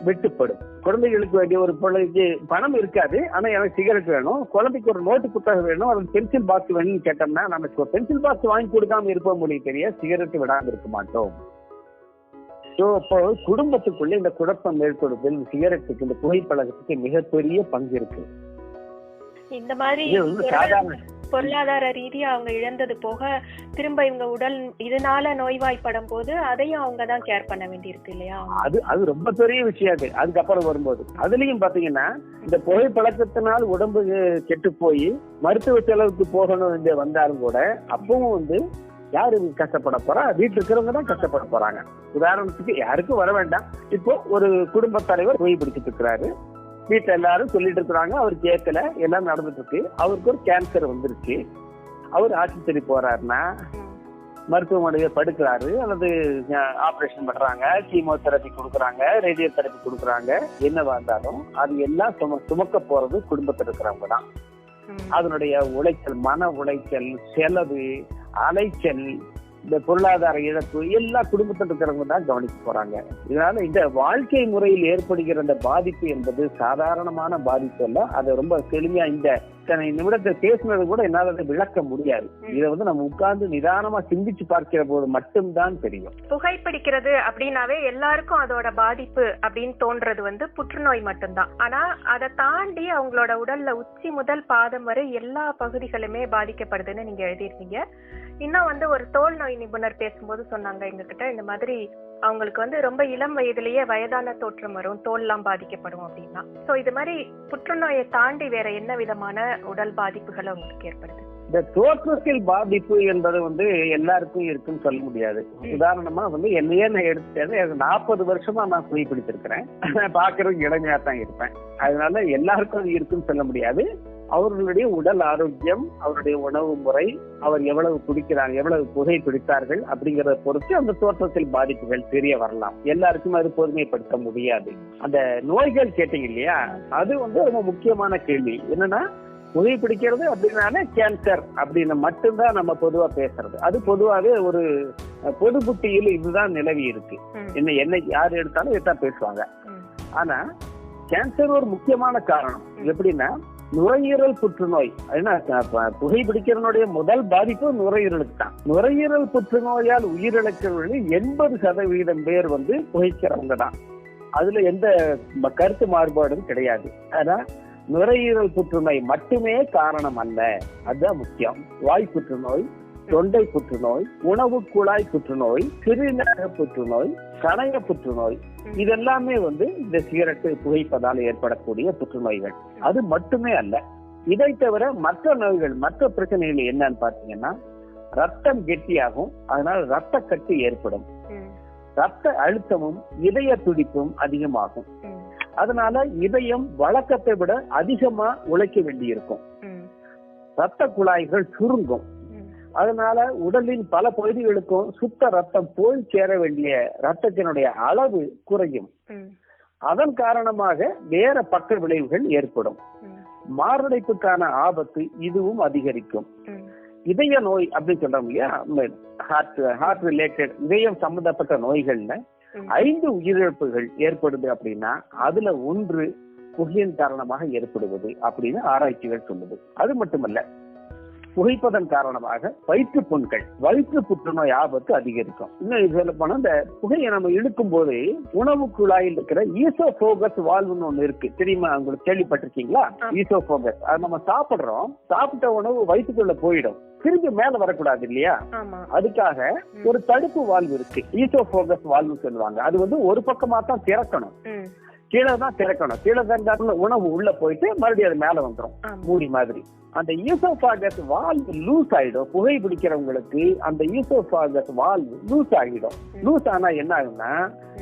வெட்டுப்படும். குழந்தைகளுக்கு வேண்டிய ஒரு பிள்ளைக்கு பணம் இருக்காது, ஆனா எனக்கு சிகரெட் வேணும், குழந்தைக்கு ஒரு நோட்டு புத்தகம் வேணும், அது பென்சில் பாக்ஸ் வேணும்னு கேட்டோம்னா நம்ம பென்சில் பாக்ஸ் வாங்கி கொடுக்காம இருப்போம் மொழி தெரிய சிகரெட் விடாம இருக்க மாட்டோம். இப்போ குடும்பத்துக்குள்ள இந்த குழப்பம் ஏற்படுவதில் சிகரெட்டுக்கு, இந்த புகைப்பழக்கத்துக்கு மிகப்பெரிய பங்கு இருக்கு. இந்த மாதிரி பொருளாதார ரீதியா அவங்க இழந்தது போக திரும்ப இவங்க உடல் இதனால நோய்வாய்ப்படும் போது அதையும் அவங்க தான் கேர் பண்ண வேண்டியிருக்கு இல்லையா? அது ரொம்ப பெரிய விஷயம். அது அதுக்கப்புறம் வரும்போது அதுலயும் பாத்தீங்கன்னா இந்த புகைப்பழக்கத்தினால் உடம்பு கெட்டு போய் மருத்துவ செலவுக்கு போகணும் வந்தாலும் கூட அப்பவும் யாரு கஷ்டப்பட போறா? வீட்டுல இருக்கிறவங்க தான் கஷ்டப்பட போறாங்க. உதாரணத்துக்கு யாருக்கும் வர வேண்டாம், இப்போ ஒரு குடும்ப தலைவர் புகை பிடிச்சிட்டு இருக்கிறாரு, வீட்டுல எல்லாரும் சொல்லிட்டு இருக்கிறாங்க, அவர் கேட்கல, எல்லாம் நடந்துட்டு இருக்கு. அவருக்கு ஒரு கேன்சர் வந்துருச்சு. அவர் ஆஸ்பத்திரி போறாருன்னா மருத்துவமனையில படுக்கிறாரு, அல்லது ஆபரேஷன் பண்றாங்க, கீமோதெரபி கொடுக்குறாங்க, ரேடியோ தெரபி கொடுக்குறாங்க, என்னவா இருந்தாலும் அது எல்லாம் சுமக்க போறது குடும்பத்தில் இருக்கிறவங்க தான். அதனுடைய உளைச்சல், மன உளைச்சல், செலவு, அலைச்சல், இந்த பொருளாதார இழப்பு எல்லாம் குடும்பத்தில் இருக்கிறவங்க தான் கவனிக்க போறாங்க. இதனால இந்த வாழ்க்கை முறையில் ஏற்படுகிற அந்த பாதிப்பு என்பது சாதாரணமான பாதிப்பு அல்ல. அதை ரொம்ப எளிமையா இந்த நிமிடத்தை பேசினது கூட என்னால அதை விளக்க முடியாது. இதை நம்ம உட்கார்ந்து நிதானமா சிந்திச்சு பார்க்கிற போது மட்டும்தான் தெரியும். புகைப்பிடிக்கிறது அப்படின்னாவே எல்லாருக்கும் அதோட பாதிப்பு அப்படின்னு தோன்றது புற்றுநோய் மட்டும்தான். ஆனா அதை தாண்டி அவங்களோட உடல்ல உச்சி முதல் பாதம் வரை எல்லா பகுதிகளுமே பாதிக்கப்படுதுன்னு நீங்க எழுதியிருக்கீங்க. இன்னும் ஒரு தோல் நோய் நிபுணர் பேசும்போது சொன்னாங்க எங்ககிட்ட, இந்த மாதிரி அவங்களுக்கு ரொம்ப இளம் வயதிலேயே வயதான தோற்றம் வரும், தோல் எல்லாம் பாதிக்கப்படும் அப்படின்னா. சோ இது மாதிரி புற்றுநோயை தாண்டி வேற என்ன விதமான உடல் பாதிப்புகள் அவங்களுக்கு ஏற்படுது? இந்த தோற்றத்தில் பாதிப்பு என்பது எல்லாருக்கும் இருக்குன்னு சொல்ல முடியாது. உதாரணமா என்னையே நான் எடுத்துட்டேன், 40 வருஷமா நான் புகைப்பிடிச்சிருக்கிறேன், பாக்குறதுக்கு இளமையா தான் இருப்பேன். அதனால எல்லாருக்கும் அது இருக்குன்னு சொல்ல முடியாது. அவர்களுடைய உடல் ஆரோக்கியம், அவருடைய உணவு முறை, அவர் எவ்வளவு குடிக்கிறாங்க, எவ்வளவு புகை பிடித்தார்கள் அப்படிங்கறத பொறுத்து அந்த தோற்றத்தில் பாதிப்புகள் தெரிய வரலாம். எல்லாருக்கும் அது பொதுமைப்படுத்த முடியாது. அந்த நோய்கள் கேட்டீங்க இல்லையா, அது ரொம்ப முக்கியமான கேள்வி. என்னன்னா புகைப்பிடிக்கிறது அப்படின்னாலே கேன்சர் அப்படின்னு மட்டும்தான் நம்ம பொதுவா பேசுறது. அது பொதுவாகவே ஒரு பொது புத்தியில் இதுதான் நிலவி இருக்கு. என்ன யாரு எடுத்தாலும் இதான் பேசுவாங்க. ஆனா கேன்சர் ஒரு முக்கியமான காரணம். எப்படின்னா நுரையீரல் புற்றுநோய். புகைப்பிடிக்கிறனுடைய முதல் பாதிப்பு நுரையீரலுக்கு தான். நுரையீரல் புற்றுநோயால் உயிரிழக்கிறவர்கள் 80% பேர் புகைக்கிறவங்க தான். அதுல எந்த கருத்து மாறுபாடும் கிடையாது. ஆனா நுரையீரல் புற்றுநோய் மட்டுமே காரணம் அல்ல, அதுதான் முக்கியம். வாய் புற்றுநோய், தொண்டை புற்றுநோய், உணவு குழாய் புற்றுநோய், சிறுநீரக புற்றுநோய், கணைய புற்றுநோய், இதெல்லாமே இந்த சிகரெட்டு புகைப்பதால் ஏற்படக்கூடிய புற்றுநோய்கள். அது மட்டுமே அல்ல, இதை தவிர மற்ற நோய்கள், மற்ற பிரச்சனைகள் என்னன்னு பாத்தீங்கன்னா ரத்தம் கெட்டியாகும், அதனால ரத்த கட்டு ஏற்படும், ரத்த அழுத்தமும் இதய துடிப்பும் அதிகமாகும். அதனால இதயம் வழக்கத்தை விட அதிகமா உழைக்க வேண்டியிருக்கும். ரத்த குழாய்கள் சுருங்கும். அதனால உடலின் பல பகுதிகளுக்கும் சுத்த ரத்தம் போய் சேர வேண்டிய ரத்தத்தினுடைய அளவு குறையும். அதன் காரணமாக வேற பக்க விளைவுகள் ஏற்படும். மாரடைப்புக்கான ஆபத்து இதுவும் அதிகரிக்கும். இதய நோய் அப்படின்னு சொல்றோம் இல்லையா, ஹார்ட் ரிலேட்டட் இதயம் சம்பந்தப்பட்ட நோய்கள்ல 5 உயிரிழப்புகள் ஏற்படுது அப்படின்னா அதுல 1 புகையின் காரணமாக ஏற்படுவது அப்படின்னு ஆராய்ச்சிகள் சொல்லுது. அது மட்டுமல்ல, புகைப்பதன் காரணமாக வயிற்று புண்கள், வயிற்று புற்றுநோய் ஆபத்து அதிகரிக்கும். இன்னும் சொல்ல போனா இந்த புகையை நம்ம இழுக்கும் போது உணவு குழாயில் இருக்கிற ஈசோபோகஸ் வால்வுன்னு ஒண்ணு இருக்கு, தெரியுமா? உங்களுக்கு கேள்விப்பட்டிருக்கீங்களா? ஈசோபோகஸ். அது நம்ம சாப்பிடுறோம், சாப்பிட்ட உணவு வயிற்றுக்குள்ள போயிடும், திரும்பி மேல வரக்கூடாது இல்லையா? அதுக்காக ஒரு தடுப்பு வால்வு இருக்கு, ஈசோபோகஸ் வால்வு சொல்லுவாங்க. அது ஒரு பக்கமா தான் திறக்கணும், கீழே தான் திறக்கணும். கீழே தான் உணவு உள்ள போயிட்டு மறுபடியும் அது மேல வந்துடும், மூடி மாதிரி. அந்த ஈசோபாகஸ் வால்வு லூஸ் ஆயிடும். புகை பிடிக்கிறவங்களுக்கு அந்த ஈசோபாகஸ் வால்வு லூஸ் ஆகிடும். லூஸ் ஆனா என்ன ஆகும்னா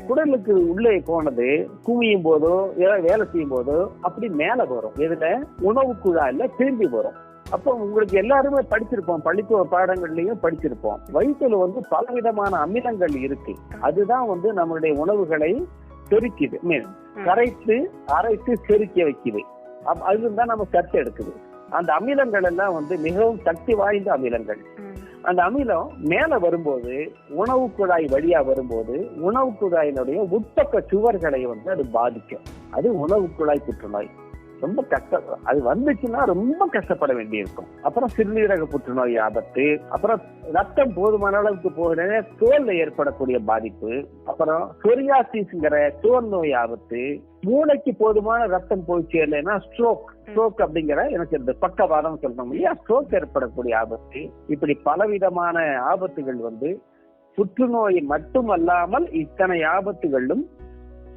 குடலுக்கு உள்ளே போனது குமியும் போதோ ஏதாவது வேலை செய்யும் போதோ அப்படி மேல வரும். எதுல? உணவு குழாயில திரும்பி வரும். அப்போ உங்களுக்கு எல்லாருமே படிச்சிருப்போம், பள்ளிக்கூட பாடங்கள்லயும் படிச்சிருப்போம், வயிற்றுல பலவிதமான அமிலங்கள் இருக்கு. அதுதான் நம்மளுடைய உணவுகளை செரிக்குது, கரைத்து அரைத்து செரிக்க வைக்குது. அதுதான் நம்ம சத்து எடுக்குது. அந்த அமிலங்கள் எல்லாம் மிகவும் சக்தி வாய்ந்த அமிலங்கள். அந்த அமிலம் மேல வரும்போது உணவு குழாய் வழியா வரும்போது உணவு குழாயினுடைய உட்பக்க சுவர்களை வந்து அது பாதிக்கும். அது உணவு குழாய் புற்றுநோய். ரொம்ப கஷ்டம். அது வந்துச்சுன்னா ரொம்ப கஷ்டப்பட வேண்டியிருக்கும். அப்புறம் சிறுநீரக புற்றுநோய் ஆபத்து, அப்புறம் ரத்தம் போதுமான அளவுக்கு போகிற தோல்ல ஏற்படக்கூடிய பாதிப்பு, அப்புறம் சொரியாசிஸ்ங்கிற தோல் நோய் ஆபத்து, மூளைக்கு போதுமான ரத்தம் போய் சேரலைன்னா ஸ்ட்ரோக் அப்படிங்கிற எனக்கு இந்த பக்கவாதம் சொல்லணும் இல்லையா, ஸ்ட்ரோக் ஏற்படக்கூடிய ஆபத்து. இப்படி பலவிதமான ஆபத்துகள் வந்து புற்றுநோய் மட்டுமல்லாமல் இத்தனை ஆபத்துகளும்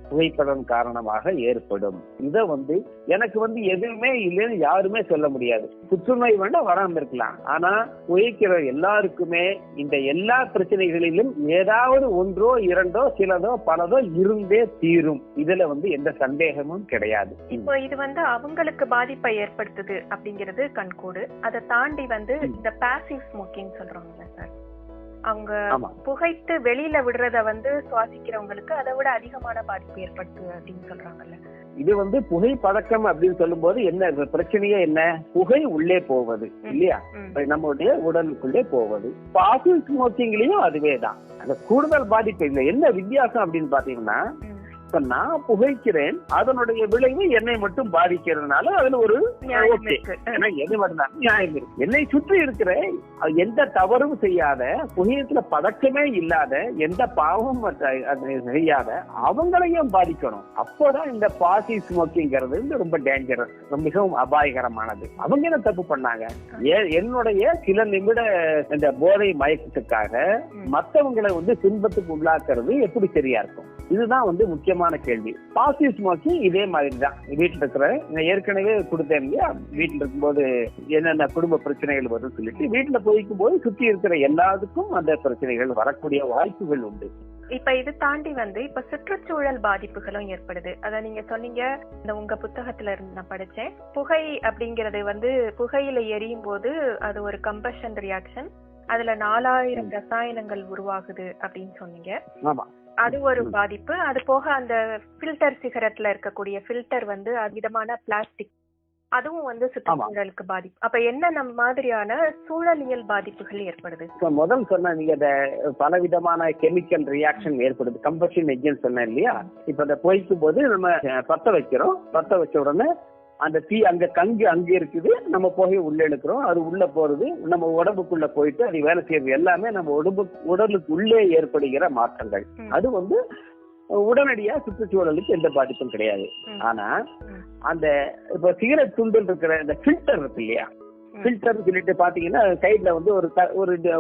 புகைப்படம் காரணமாக ஏற்படும். இத வந்து எனக்கு வந்து எதுவுமே இல்லைன்னு யாருமே சொல்ல முடியாது. புற்றுநோய் வேணா வராம இருக்கலாம், ஆனா புகைக்கிற எல்லாருக்குமே இந்த எல்லா பிரச்சனைகளிலும் ஏதாவது ஒன்றோ இரண்டோ சிலதோ பலதோ இருந்தே தீரும். இதுல வந்து எந்த சந்தேகமும் கிடையாது. இப்போ இது வந்து அவங்களுக்கு பாதிப்பை ஏற்படுத்துது அப்படிங்கிறது கண்கூடு. அதை தாண்டி வந்து இந்த பாசிவ் ஸ்மோக்கிங் சொல்றாங்கல்ல சார், அவங்க புகைத்து வெளியில விடுறத வந்து சுவாசிக்கிறவங்களுக்கு அதை விட அதிகமான பாதிப்பு ஏற்படுத்து அப்படின்னு சொல்றாங்கல்ல. இது வந்து புகை பழக்கம் அப்படின்னு சொல்லும் போது என்ன பிரச்சனையே என்ன, புகை உள்ளே போவது இல்லையா, நம்மளுடைய உடலுக்குள்ளே போவது. பாசிவ் ஸ்மோக்கிங்லயும் அதுவேதான். அந்த கூடுதல் பாதிப்பு இல்லை. என்ன வித்தியாசம் அப்படின்னு பாத்தீங்கன்னா, இப்ப நான் புகைக்கிறேன், அதனுடைய விளைவு என்னை மட்டும் பாதிக்கிறதுனால அதுல ஒரு நியாயம் இருக்கு. என்னை சுற்றி இருக்கிற எந்த தவறும் செய்யாத, புகையத்துல பழக்கமே இல்லாத, எந்த பாவமும் செய்யாத அவங்களையும் பாதிக்கணும். அப்போதான் இந்த பாசிவ் ஸ்மோக்கிங்கிறது ரொம்ப டேஞ்சரஸ், மிகவும் அபாயகரமானது. அவங்க என்ன தப்பு பண்ணாங்க, என்னுடைய சில நிமிட இந்த போதை மயக்கத்துக்காக மற்றவங்களை வந்து துன்பத்துக்கு உள்ளாக்குறது எப்படி சரியா இருக்கும்? இதுதான் வந்து முக்கியமான கேள்வி. பாசிவ் ஸ்மோக்கிங் இதே மாதிரி தான். வீட்டுல இருக்கிற ஏற்கனவே கொடுத்தேன் இல்லையா, வீட்டுல இருக்கும்போது என்னென்ன குடும்ப பிரச்சனைகள் வரும்னு சொல்லிட்டு வீட்டுல போய்க்கும் போது சுற்றி இருக்கிற எல்லாத்துக்கும் அந்த பிரச்சனைகள் வரக்கூடிய வாய்ப்புகள் உண்டு. இப்ப இது தாண்டி வந்து இப்ப சுற்றுச்சூழல் பாதிப்புகளும் ஏற்படுது. அத நீங்க சொன்னீங்க, இந்த உங்க புத்தகத்துல இருந்து நான் படிச்சேன். புகை அப்படிங்கறது வந்து புகையில எரியும் போது அது ஒரு கம்பஷன் ரியாக்ஷன், அதுல 4000 ரசாயனங்கள் உருவாகுது அப்படின்னு சொன்னீங்க. ஆமா, அது ஒரு பாதிப்பு. அது போக அந்த ஃபில்டர், சிகரெட்ல இருக்கக்கூடிய ஃபில்டர் வந்து விதமான பிளாஸ்டிக், அதுவும் வந்து சுற்றுச்சூழலுக்கு பாதிப்பு. அப்ப என்ன மாதிரியான சூழலியல் பாதிப்புகள் ஏற்படுது? முதல் சொன்ன நீங்க பலவிதமான கெமிக்கல் ரியாக்ஷன் ஏற்படுது, கம்பஷன் என்ஜின் சொன்ன இல்லையா. இப்ப அதை போய்க்கும் போது நம்ம பத்த வைக்கிறோம், பத்த வச்ச உடனே அந்த தீ அங்க அங்க இருக்குது, நம்ம புகையை உள்ள எடுக்கிறோம், அது உள்ள போறது நம்ம உடம்புக்குள்ள போயிட்டு அது வேலை செய்யறது எல்லாமே நம்ம உடலுக்கு உள்ளே ஏற்படுகிற மாற்றங்கள். அது வந்து உடனடியா சுற்றுச்சூழலுக்கு எந்த பாதிப்பும் கிடையாது. ஆனா அந்த இப்ப சிகரெட் துண்டில் இருக்கிற இந்த ஃபில்டர் இருக்கு இல்லையா, ஃபில்டர் சொல்லிட்டு பாத்தீங்கன்னா சைட்ல வந்து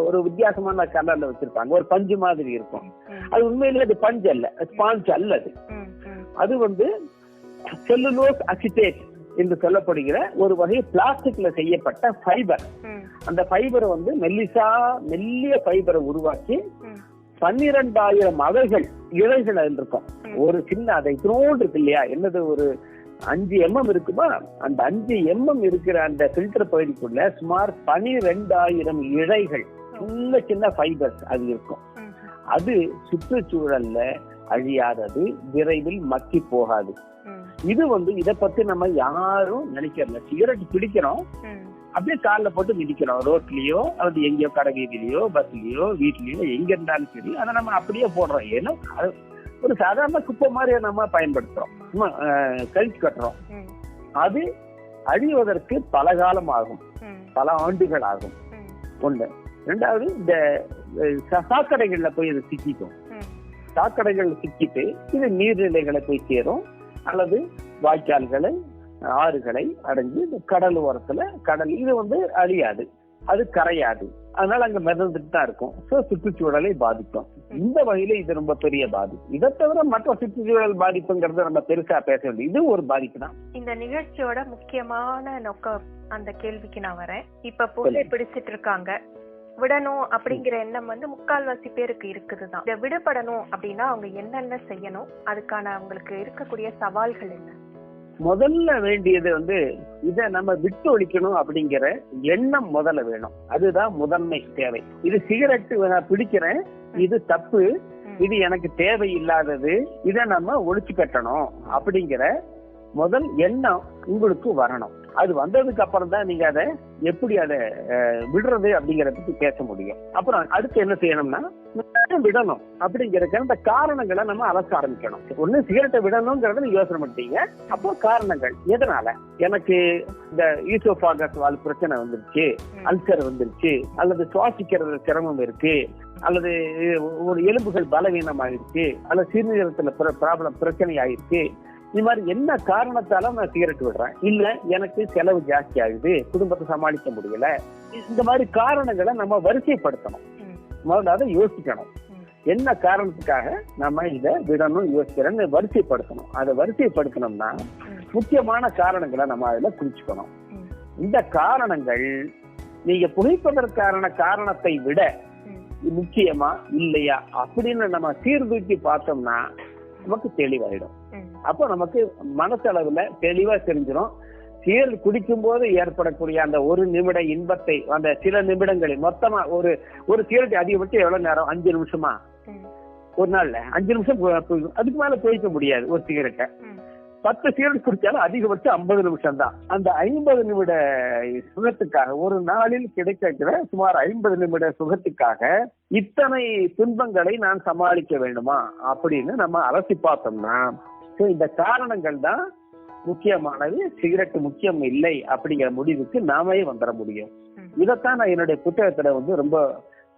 ஒரு வித்தியாசமான கலர்ல வச்சிருப்பாங்க, ஒரு பஞ்சு மாதிரி இருக்கும். அது உண்மையிலேயே அது பஞ்சு அல்ல, ஸ்பாஞ்ச் அல்ல. அது வந்து செல்லுலோஸ் அசிட்டேட் என்று சொல்லப்படுகிற ஒரு வகை பிளாஸ்டிக்ல செய்யப்பட்ட ஃபைபர். அந்த ஃபைபரை வந்து மெல்லிய ஃபைபரை உருவாக்கி 12,000 அவைகள் இழைகள் இருக்கும். ஒரு சின்ன அதை த்ரோடு இருக்கு இல்லையா, என்னது ஒரு 5 mm இருக்குமா, அந்த 5 mm இருக்கிற அந்த பில்டர் பகுதிக்குள்ள சுமார் 12,000 இழைகள், சின்ன சின்ன ஃபைபர்ஸ் அது இருக்கும். அது சுற்றுச்சூழல்ல அழியாதது, விரைவில் மக்கி போகாது. இது வந்து இத பத்தி நம்ம யாரும் நினைக்கிறல. சிகரெட் பிடிக்கிறோம், அப்படியே கால்ல போட்டு மிதிக்கிறோம், ரோட்லயோ அல்லது எங்கேயோ கடை வீதியிலயோ பஸ்லயோ வீட்லயோ எங்க இருந்தாலும் சரி, அதை நம்ம அப்படியே போடுறோம். ஏன்னா ஒரு சாதாரண குப்பை மாதிரி நம்ம பயன்படுத்துறோம், கழிச்சு கட்டுறோம். அது அழிவதற்கு பல காலம் ஆகும், பல ஆண்டுகள் ஆகும். ஒண்ணு. ரெண்டாவது, இந்த சாக்கடைகள்ல போய் இது சிக்கிக்கும். சாக்கடைகள் சிக்கிட்டு இது நீர்நிலைகளை போய் சேரும், அல்லது வாய்க்கால்களை, ஆறுகளை அடைஞ்சு கடல் ஓரத்துல இது வந்து அழியாது, அது கரையாது. அதனால அங்க மிதந்துட்டு தான் இருக்கும். சுற்றுச்சூழலை பாதிக்கும். இந்த வகையில இது ரொம்ப பெரிய பாதிப்பு. இதை தவிர மற்ற சுற்றுச்சூழல் பாதிப்புங்கிறது நம்ம பெருசா பேச வேண்டியது, இது ஒரு பாதிப்பு தான். இந்த நிகழ்ச்சியோட முக்கியமான நோக்கம் அந்த கேள்விக்கு நான் வரேன். இப்ப புகை பிடிச்சிட்டு இருக்காங்க, விடணும் அப்படிங்கிற எண்ணம் வந்து முக்கால்வாசி பேருக்கு இருக்குதுதான். இதை விடுபடணும் அப்படின்னா அவங்க என்னென்ன செய்யணும், அதுக்கான அவங்களுக்கு இருக்கக்கூடிய சவால்கள் என்ன? முதல்ல வேண்டியது வந்து இத நம்ம விட்டு ஒழிக்கணும் அப்படிங்கிற எண்ணம் முதல்ல வேணும். அதுதான் முதன்மை தேவை. இது சிகரெட் நான் பிடிக்கிறேன், இது தப்பு, இது எனக்கு தேவையில்லாதது, இதை நம்ம ஒழிச்சு கட்டணும் அப்படிங்கிற முதல் எண்ணம் உங்களுக்கு வரணும். அது வந்ததுக்கு அப்புறம் தான் நீங்க அதை எப்படி அதை விடுறது அப்படிங்கறத பத்தி பேச முடியும். அப்புறம் அடுத்து என்ன செய்யணும்னா விடணும் அப்படிங்கறதுக்கு அந்த காரணங்களை நம்ம அலச ஆரம்பிக்கணும். ஒண்ணு சிகரெட்டை விடணும்ங்கறத நீங்க யோசனை பண்ணிட்டீங்க, அப்போ காரணங்கள் எதனால எனக்கு இந்த ஈசோஃபாகஸ் வால் பிரச்சனை வந்துருச்சு, அல்சர் வந்துருச்சு, அல்லது சுவாசிக்கிறது சிரமம் இருக்கு, அல்லது ஒரு எலும்புகள் பலவீனம் ஆயிடுச்சு, அல்லது சிறுநீரகத்துல ப்ராப்ளம் பிரச்சனை ஆயிருக்கு, இந்த மாதிரி என்ன காரணத்தால நான் சிகரெட் விடுறேன், இல்ல எனக்கு செலவு ஜாஸ்தி ஆகுது, குடும்பத்தை சமாளிக்க முடியல, இந்த மாதிரி காரணங்களை நம்ம வரிசைப்படுத்தணும். முதல்ல அதை யோசிக்கணும், என்ன காரணத்துக்காக நம்ம இதை விடணும் யோசிக்கிறேன்னு வரிசைப்படுத்தணும். அதை வரிசைப்படுத்தணும்னா முக்கியமான காரணங்களை நம்ம அதுல குறிச்சுக்கணும். இந்த காரணங்கள் நீங்க புகைப்பதற்கான காரணத்தை விட முக்கியமா இல்லையா அப்படின்னு நம்ம சீர்தூக்கி பார்த்தோம்னா நமக்கு தெளிவாயிடும். அப்போ நமக்கு மனசளவுல தெளிவா தெரிஞ்சிடும். சிகரெட் குடிக்கும் போது ஏற்படக்கூடிய அந்த ஒரு நிமிட இன்பத்தை, அந்த சில நிமிடங்களில் மொத்தமா ஒரு சிகரெட் அதிகபட்சம் எவ்வளவு நேரம், 5 நிமிஷமா ஒரு நாள்ல 5 நிமிஷம், அதுக்கு மேல போய்க்க முடியாது. ஒரு சிகரெட்டை 10 சிகரெட் குடிச்சாலும் அதிகபட்சம் 50 நிமிஷம் தான். அந்த 50 நிமிட சுகத்துக்காக, ஒரு நாளில் கிடைக்கிற சுமார் 50 நிமிட சுகத்துக்காக இத்தனை துன்பங்களை நான் சமாளிக்க வேண்டுமா அப்படின்னு நம்ம அலசி பார்த்தோம்னா இந்த காரணங்கள் தான் முக்கியமானது, சிகரெட் முக்கியம் இல்லை அப்படிங்கிற முடிவுக்கு நாமே வந்துட முடியும். இதைத்தான் நான் என்னுடைய புத்தகத்துல ரொம்ப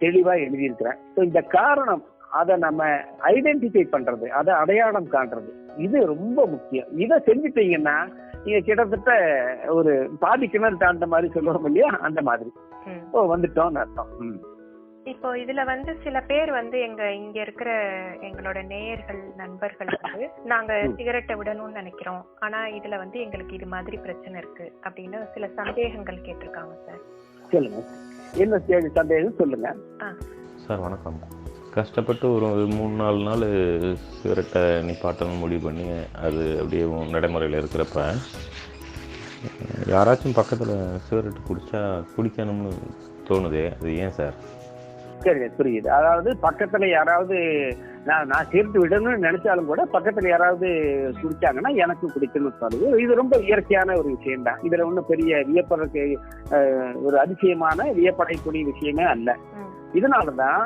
தெளிவா எழுதியிருக்கிறேன். இந்த காரணம், அதை நம்ம ஐடென்டிஃபை பண்றது, அதை அடையாளம் காண்றது, இது ரொம்ப முக்கியம். இதை செஞ்சுட்டீங்கன்னா நீங்க கிட்டத்தட்ட ஒரு பாதி கிணறு தாண்ட மாதிரி சொல்லுவோம் இல்லையா, அந்த மாதிரி வந்துட்டோம்னு அர்த்தம். இப்போ இதுல சில பேர் இங்க இருக்கிற எங்களோட நேயர்கள், நண்பர்கள் நாங்க சிகரெட்டை விடணும்னு நினைக்கிறோம், ஆனா இதுல எங்களுக்கு இது மாதிரி பிரச்சனை இருக்கு அப்படின்னு சில சந்தேகங்கள் கேட்டிருக்காங்க சார். சொல்லுங்க, என்ன சந்தேகம் சொல்லுங்க சார். வணக்கம். கஷ்டப்பட்டு ஒரு 3-4 நாள் சிகரெட்டை நிப்பாட்டணும் முடிவு பண்ணி அது அப்படியே நடைமுறையில் இருக்கிறப்ப யாராச்சும் பக்கத்தில் சிகரெட் குடிக்கணும்னு தோணுதே, அது ஏன் சார்? சரி, புரியுது. அதாவது பக்கத்துல யாராவது நான் சேர்த்து விடணும்னு நினைச்சாலும் கூட பக்கத்துல யாராவது குடிச்சாங்கன்னா எனக்கு குடிக்கணும்னு சொல்லுது. இது ரொம்ப இயற்கையான ஒரு விஷயம் தான். இதுல ஒன்றும் பெரிய வியப்பதற்கு ஒரு அதிசயமான வியப்படைக்கூடிய விஷயமே அல்ல. இதனாலதான்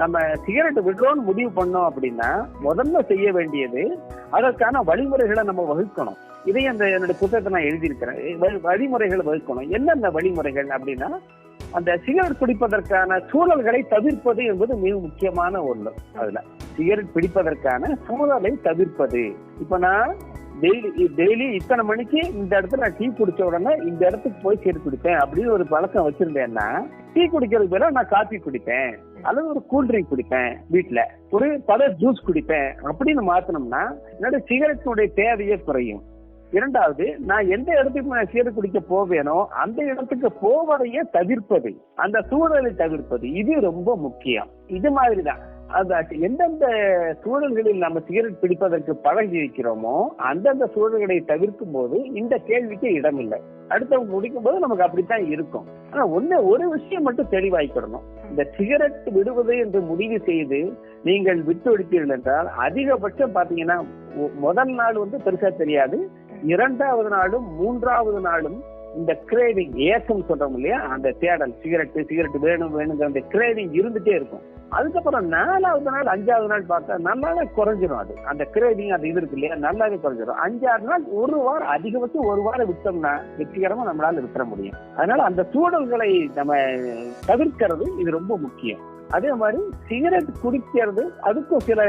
நம்ம சிகரெட் விடுறோம்னு முடிவு பண்ணோம் அப்படின்னா முதல்ல செய்ய வேண்டியது அதற்கான வழிமுறைகளை நம்ம வகுக்கணும். இதையும் என்னுடைய புத்தகத்தை நான் எழுதியிருக்கிறேன். வழிமுறைகளை வகுக்கணும். என்னென்ன வழிமுறைகள் அப்படின்னா, அந்த சிகரெட் பிடிப்பதற்கான சூழல்களை தவிர்ப்பது என்பது மிக முக்கியமான ஒன்று. அதுல சிகரெட் பிடிப்பதற்கான சூழலை தவிர்ப்பது. இப்ப நான் டெய்லி இத்தனை மணிக்கு இந்த இடத்துல நான் டீ குடிச்ச உடனே இந்த இடத்துக்கு போய் சிகரெட் குடிப்பேன் அப்படின்னு ஒரு பழக்கம் வச்சிருந்தேன்னா, டீ குடிக்கிறதுக்கு பதிலா நான் காபி குடிப்பேன் அல்லது ஒரு கூல்ட்ரிங்க் குடிப்பேன், வீட்டுல ஒரு பல ஜூஸ் குடிப்பேன் அப்படின்னு மாத்தணும்னா என்னோட சிகரெட்டுடைய தேவையே குறையும். இரண்டாவது, நான் எந்த இடத்துக்கு நான் சிகரெட் குடிக்க போவேனோ அந்த இடத்துக்கு போவதையே தவிர்ப்பது, அந்த சூழலை தவிர்ப்பது, இது ரொம்ப முக்கியம். இது மாதிரிதான் எந்தெந்த சூழல்களில் நம்ம சிகரெட் பிடிப்பதற்கு பழகி இருக்கிறோமோ அந்தந்த சூழல்களை தவிர்க்கும் போது இந்த கேள்விக்கு இடம் இல்லை. அடுத்தவங்க முடிக்கும் போது நமக்கு அப்படித்தான் இருக்கும். ஆனா ஒரு விஷயம் மட்டும் தெளிவாய்க்கிடணும். இந்த சிகரெட் விடுவது என்று முடிவு செய்து நீங்கள் விட்டு விடுத்தீர்கள் என்றால் அதிகபட்சம் பாத்தீங்கன்னா முதல் நாள் பெருசா தெரியாது, 2வது நாளும் 3வது நாளும் இந்த கிரேவிங், ஏக்கம் சொல்றோம் இல்லையா, அந்த தேடல், சிகரெட் வேணுங்கிற அந்த கிரேவிங் இருந்துட்டே இருக்கும். அதுக்கப்புறம் 4வது நாள் 5வது நாள் பார்த்தா நல்லாவே குறைஞ்சிடும். அது அந்த கிரேவிங், அது இது இருக்கு இல்லையா, நல்லாவே குறைஞ்சிடும். 5-6 நாள், ஒரு வாரம், அதிகபட்சம் ஒரு வாரம் விட்டோம்னா வெற்றிகரமா நம்மளால விட்டுற முடியும். அதனால அந்த சூழல்களை நம்ம தவிர்க்கிறது இது ரொம்ப முக்கியம். அதே மாதிரி சிகரெட் குடிக்கிறது, அதுக்கும் சில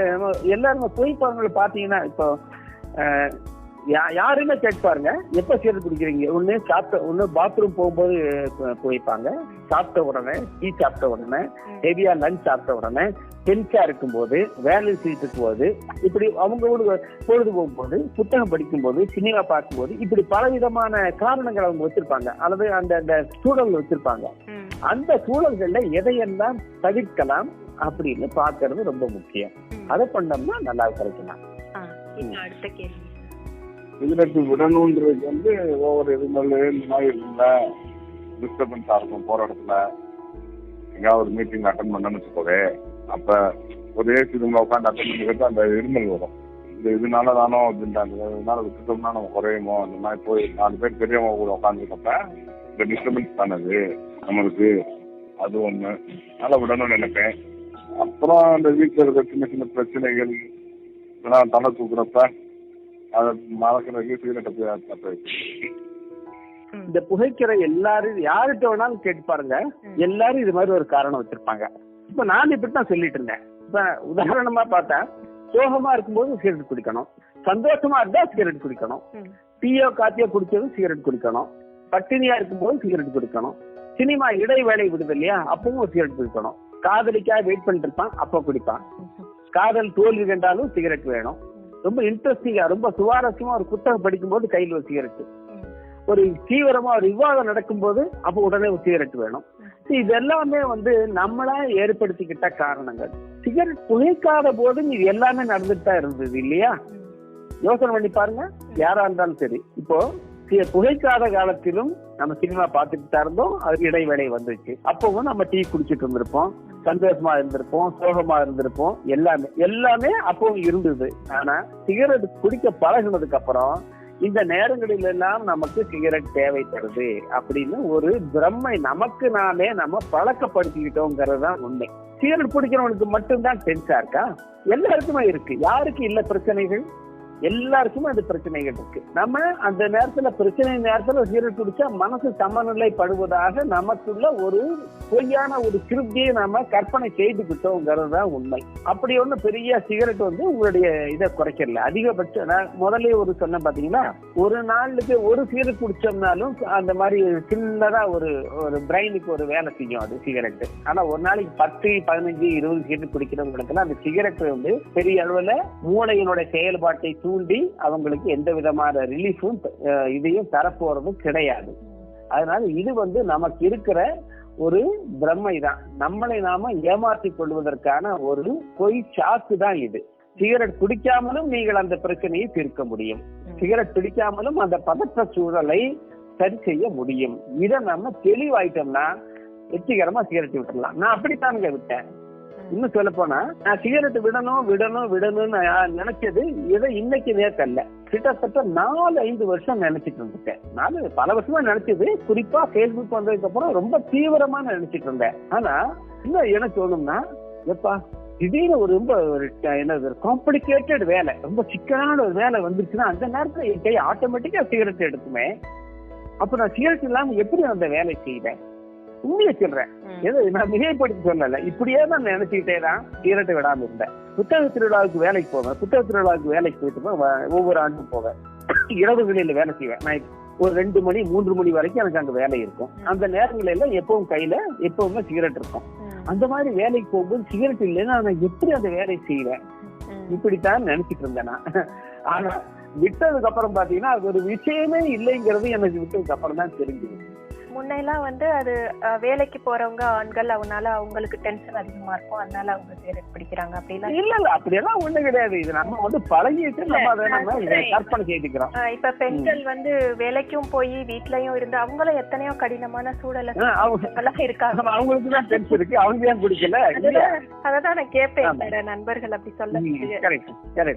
எல்லாருமே புகைப்படங்களை பாத்தீங்கன்னா, இப்போ யாருமே கேட்பாருங்க, எப்ப சிகரெட் குடிக்கிறீங்க, ஒண்ணு பாத்ரூம் போகும்போது புகைப்பாங்க, சாப்பிட்ட உடனே, டீ சாப்பிட்ட உடனே, ஹெவியா லஞ்ச் சாப்பிட்ட உடனே, டென்ஷா இருக்கும் போது, வேலையில் செய்யும் போது, இப்படி அவங்க பொழுது போகும்போது, புத்தகம் படிக்கும் போது, சினிமா பார்க்கும் போது, இப்படி பலவிதமான காரணங்கள் அவங்க வச்சிருப்பாங்க, அல்லது அந்த சூழல் வச்சிருப்பாங்க. அந்த சூழல்கள்ல எதையெல்லாம் தவிர்க்கலாம் அப்படின்னு பாக்குறது ரொம்ப முக்கியம். அதை பண்ணோம்னா நல்லா கிடைக்கலாம். அடுத்த கேள்வி, சிகரெட் விடணுன்றது ஒவ்வொரு இதுல இந்த மாதிரி இல்லை, டிஸ்டர்பன்ஸா இருக்கும். போற இடத்துல எங்கேயாவது ஒரு மீட்டிங் அட்டன் பண்ணணும்னு வச்சுக்கோவே, அப்ப ஒரு ஏசி ரூம்ல உட்காந்து அட்டன் பண்ணிக்கிறது அந்த இருமல் வரும். இதனால தானோ அப்படின்றாங்க, இதனால விட்டுட்டோம்னா நம்ம குறையுமோ, அந்த மாதிரி போய் 4 பேர் பெரியவங்க கூட உட்காந்துருக்கப்ப இந்த டிஸ்டர்பன்ஸ் தானது நம்மளுக்கு, அது ஒண்ணு. அதனால விடணும்னு நினைப்பேன். அப்புறம் அந்த வீட்டில் இருக்க சின்ன சின்ன பிரச்சனைகள் இதெல்லாம் தலை தூக்குறப்ப அதை மறக்கிறதுக்கு சிகரெட்டை போய் தப்ப இந்த புகைக்கிற எல்லாரும் யார்கிட்ட வேணாலும் கேட்டு பாருங்க, எல்லாரும் இது மாதிரி ஒரு காரணம் வச்சிருப்பாங்க. இப்ப நான் இப்படித்தான் சொல்லிட்டு இருந்தேன். இப்ப உதாரணமா பார்த்தா, சோகமா இருக்கும்போது சிகரெட் குடிக்கணும், சந்தோஷமா இருந்தா சிகரெட் குடிக்கணும், டீயோ காத்தியோ குடிச்சதும் சிகரெட் குடிக்கணும், பட்டினியா இருக்கும்போது சிகரெட் குடிக்கணும், சினிமா இடைவேளை விடுது இல்லையா அப்பவும் சிகரெட் குடிக்கணும், காதலிக்காக வெயிட் பண்ணிட்டு இருப்பான் அப்ப குடிப்பான், காதல் தோல்வி கண்டாலும் சிகரெட் வேணும், ரொம்ப இன்ட்ரெஸ்டிங்கா ரொம்ப சுவாரஸ்யமா ஒரு புத்தகம் படிக்கும் போது கையில் ஒரு சிகரெட், ஒரு தீவிரமா ஒரு விவாதம் நடக்கும் போது அப்ப உடனே ஒரு சிகரெட் வேணும். இது எல்லாமே நம்மளா ஏற்படுத்திக்கிட்ட காரணங்கள். சிகரெட் புகைக்காத போதும் இது எல்லாமே நடந்துட்டு தான் இருந்தது இல்லையா? யோசனை பண்ணி பாருங்க, யாரா இருந்தாலும் சரி. இப்போ புகைக்காத காலத்திலும் நம்ம சினிமா பார்த்துட்டு தான் இருந்தோம், அது இடைவேளை வந்துச்சு. அப்பவும் நம்ம டீ குடிச்சிட்டு இருந்திருப்போம், சந்தோஷமா இருந்திருப்போம், சோகமா இருந்திருப்போம், எல்லாமே அப்பவும் இருந்தது. ஆனா சிகரெட் குடிக்க பழகினதுக்கு அப்புறம் இந்த நேரங்களில் எல்லாம் நமக்கு சிகரெட் தேவைப்படுது அப்படின்னு ஒரு பிரம்மை நமக்கு நாமே நம்ம பழக்கப்படுத்திக்கிட்டோங்கிறது தான் உண்மை. சிகரெட் பிடிக்கிறவனுக்கு மட்டும்தான் டென்ஷா இருக்கா? எல்லாருக்குமே இருக்கு. யாருக்கு இல்ல பிரச்சனைகள்? எல்லாருக்குமே அது பிரச்சனைகள் இருக்கு. நம்ம அந்த நேரத்துல பிரச்சனை நேரத்துல சிகரெட் குடிச்சா மனசு சமநிலைப்படுவதாக நமக்குள்ள ஒரு பொய்யான ஒரு திருப்தியை நாம கற்பனை செய்துக்கிட்டோங்கிறது தான் உண்மை. அப்படி ஒண்ணு பெரிய சிகரெட் உங்களுடைய இதை குறைக்கல. அதிகபட்சம் நான் முதல்ல ஒரு சொன்ன பாத்தீங்கன்னா, ஒரு நாளுக்கு ஒரு சிகரெட் குடிச்சோம்னாலும் அந்த மாதிரி சின்னதா ஒரு பிரெயினுக்கு ஒரு வேலை செய்யும் அது சிகரெட். ஆனா ஒரு நாளைக்கு 10, 15, 20 சிகரெட் குடிக்கிறவங்களுக்கு அந்த சிகரெட் பெரிய அளவுல மூளையினுடைய செயல்பாட்டை தூண்டி அவங்களுக்கு எந்த விதமான ரிலீஃபும் இதையும் தரப்போறதும் கிடையாது. அதனால இது நமக்கு இருக்கிற ஒரு பிரம்மை தான். நம்மளை நாம ஏமாற்றிக் கொள்வதற்கான ஒரு பொய் சாக்கு தான் இது. சிகரெட் குடிக்காமலும் நீங்கள் அந்த பிரச்சனையை தீர்க்க முடியும், சிகரெட் பிடிக்காமலும் அந்த பதற்ற சூழலை சரி செய்ய முடியும். இதை நம்ம தெளிவாயிட்டோம்னா வெற்றிகரமா சிகரெட் விட்டுடலாம். நான் அப்படித்தானுங்க விட்டேன். இன்னும் சொல்ல போனா, நான் சிகரெட் விடணும்னு நினைச்சது இதை இன்னைக்கு நேரத்தல்ல, கிட்டத்தட்ட 4-5 வருஷம் நினைச்சிட்டு இருந்துட்டேன். நான் பல வருஷமா நினைச்சது, குறிப்பா பேஸ்புக் வந்ததுக்கு அப்புறம் ரொம்ப தீவிரமா நினைச்சிட்டு இருந்தேன். ஆனா இன்னும் என்ன தோணும்னா, எப்பா திடீர்னு ரொம்ப காம்ப்ளிகேட்டட் வேலை, ரொம்ப சிக்கலான ஒரு வேலை வந்துருச்சுன்னா அந்த நேரத்துல என் கை ஆட்டோமேட்டிக்கா சிகரெட் எடுக்குமே. அப்ப நான் சிகரெட் இல்லாம எப்படி அந்த வேலை செய்வேன்? உண்மையை சொல்றேன், நான் மிகைப்படுத்தி சொல்லல, இப்படியே தான் நினைச்சுக்கிட்டே தான் சிகரெட் விடாம இருந்தேன். புத்தக திருவிழாவுக்கு வேலைக்கு போவேன், புத்தக திருவிழாவுக்கு வேலைக்கு போயிட்டு ஒவ்வொரு ஆண்டும் போவேன். இரவுகளில் வேலை செய்வேன். நான் ஒரு 2 மணி 3 மணி வரைக்கும் எனக்கு அங்க வேலை இருக்கும். அந்த நேரங்களில எப்பவும் கையில எப்பவுமே சிகரெட் இருக்கும். அந்த மாதிரி வேலைக்கு போகும்போது சிகரெட் இல்லைன்னா நான் எப்படி அந்த வேலை செய்வேன்? இப்படித்தான் நினைச்சிட்டு இருந்தேன் நான். ஆனா விட்டதுக்கு அப்புறம் பாத்தீங்கன்னா அது ஒரு விஷயமே இல்லைங்கிறது எனக்கு விட்டதுக்கு அப்புறம் தான் தெரிஞ்சது. முன்னெல்லாம் அது வேலைக்கு போறவங்க ஆண்கள், அவங்களுக்கு டென்ஷன் அதிகமா இருக்கும், அதனால அவங்க சிகரெட் பிடிக்கிறாங்க அப்படிலாம் இல்ல. அப்படியெல்லாம் ஒண்ணு கிடையாது. இது நம்ம பழகிட்டு நம்ம அதை கற்பனை செய்துக்கிறோம். இப்ப பெண்கள் வேலைக்கும் போய் வீட்லயும் இருந்து அவங்களும் எத்தனையோ கடினமான சூழல இருக்காங்க. அவங்களுக்கு தான் டென்ஷன் இருக்கு, அவங்க ஏன் குடிக்கல? அததான் நான் கேட்பேன் நண்பர்கள் அப்படி சொல்ல.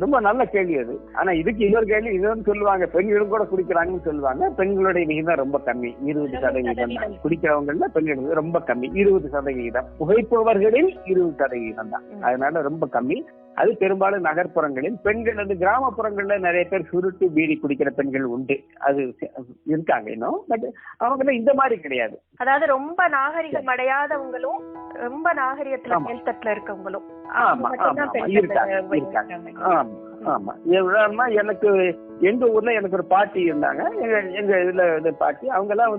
ரொம்ப நல்ல கேள்வி அது. ஆனா இதுக்கு இன்னொரு கேள்வி இதுன்னு சொல்லுவாங்க, பெண்களும் கூட குடிக்கிறாங்கன்னு சொல்லுவாங்க. பெண்களுடைய விகிதம் ரொம்ப கம்மி, 20% தான். குடிக்கிறவங்க பெண்களுக்கு ரொம்ப கம்மி, 20%. புகைப்பவர்களில் 20% தான். அதனால ரொம்ப கம்மி. அது பெரும்பாலும் நகர்ப்புறங்களில். பெண்கள் கிராமப்புறங்கள்ல நிறைய பேர் சுருட்டு பீடி குடிக்கிற பெண்கள் உண்டு, அது இருக்காங்க இன்னும். பட் அவங்க இந்த மாதிரி கிடையாது. அதாவது ரொம்ப நாகரிகம் அடையாதவங்களும் ரொம்ப நாகரிகத்துல மேல்தட்டுல இருக்கவங்களும் எனக்கு எங்க ஊர்ல எனக்கு ஒரு பாட்டி இருந்தாங்க. எங்க இதுல பாட்டி அவங்க எல்லாம்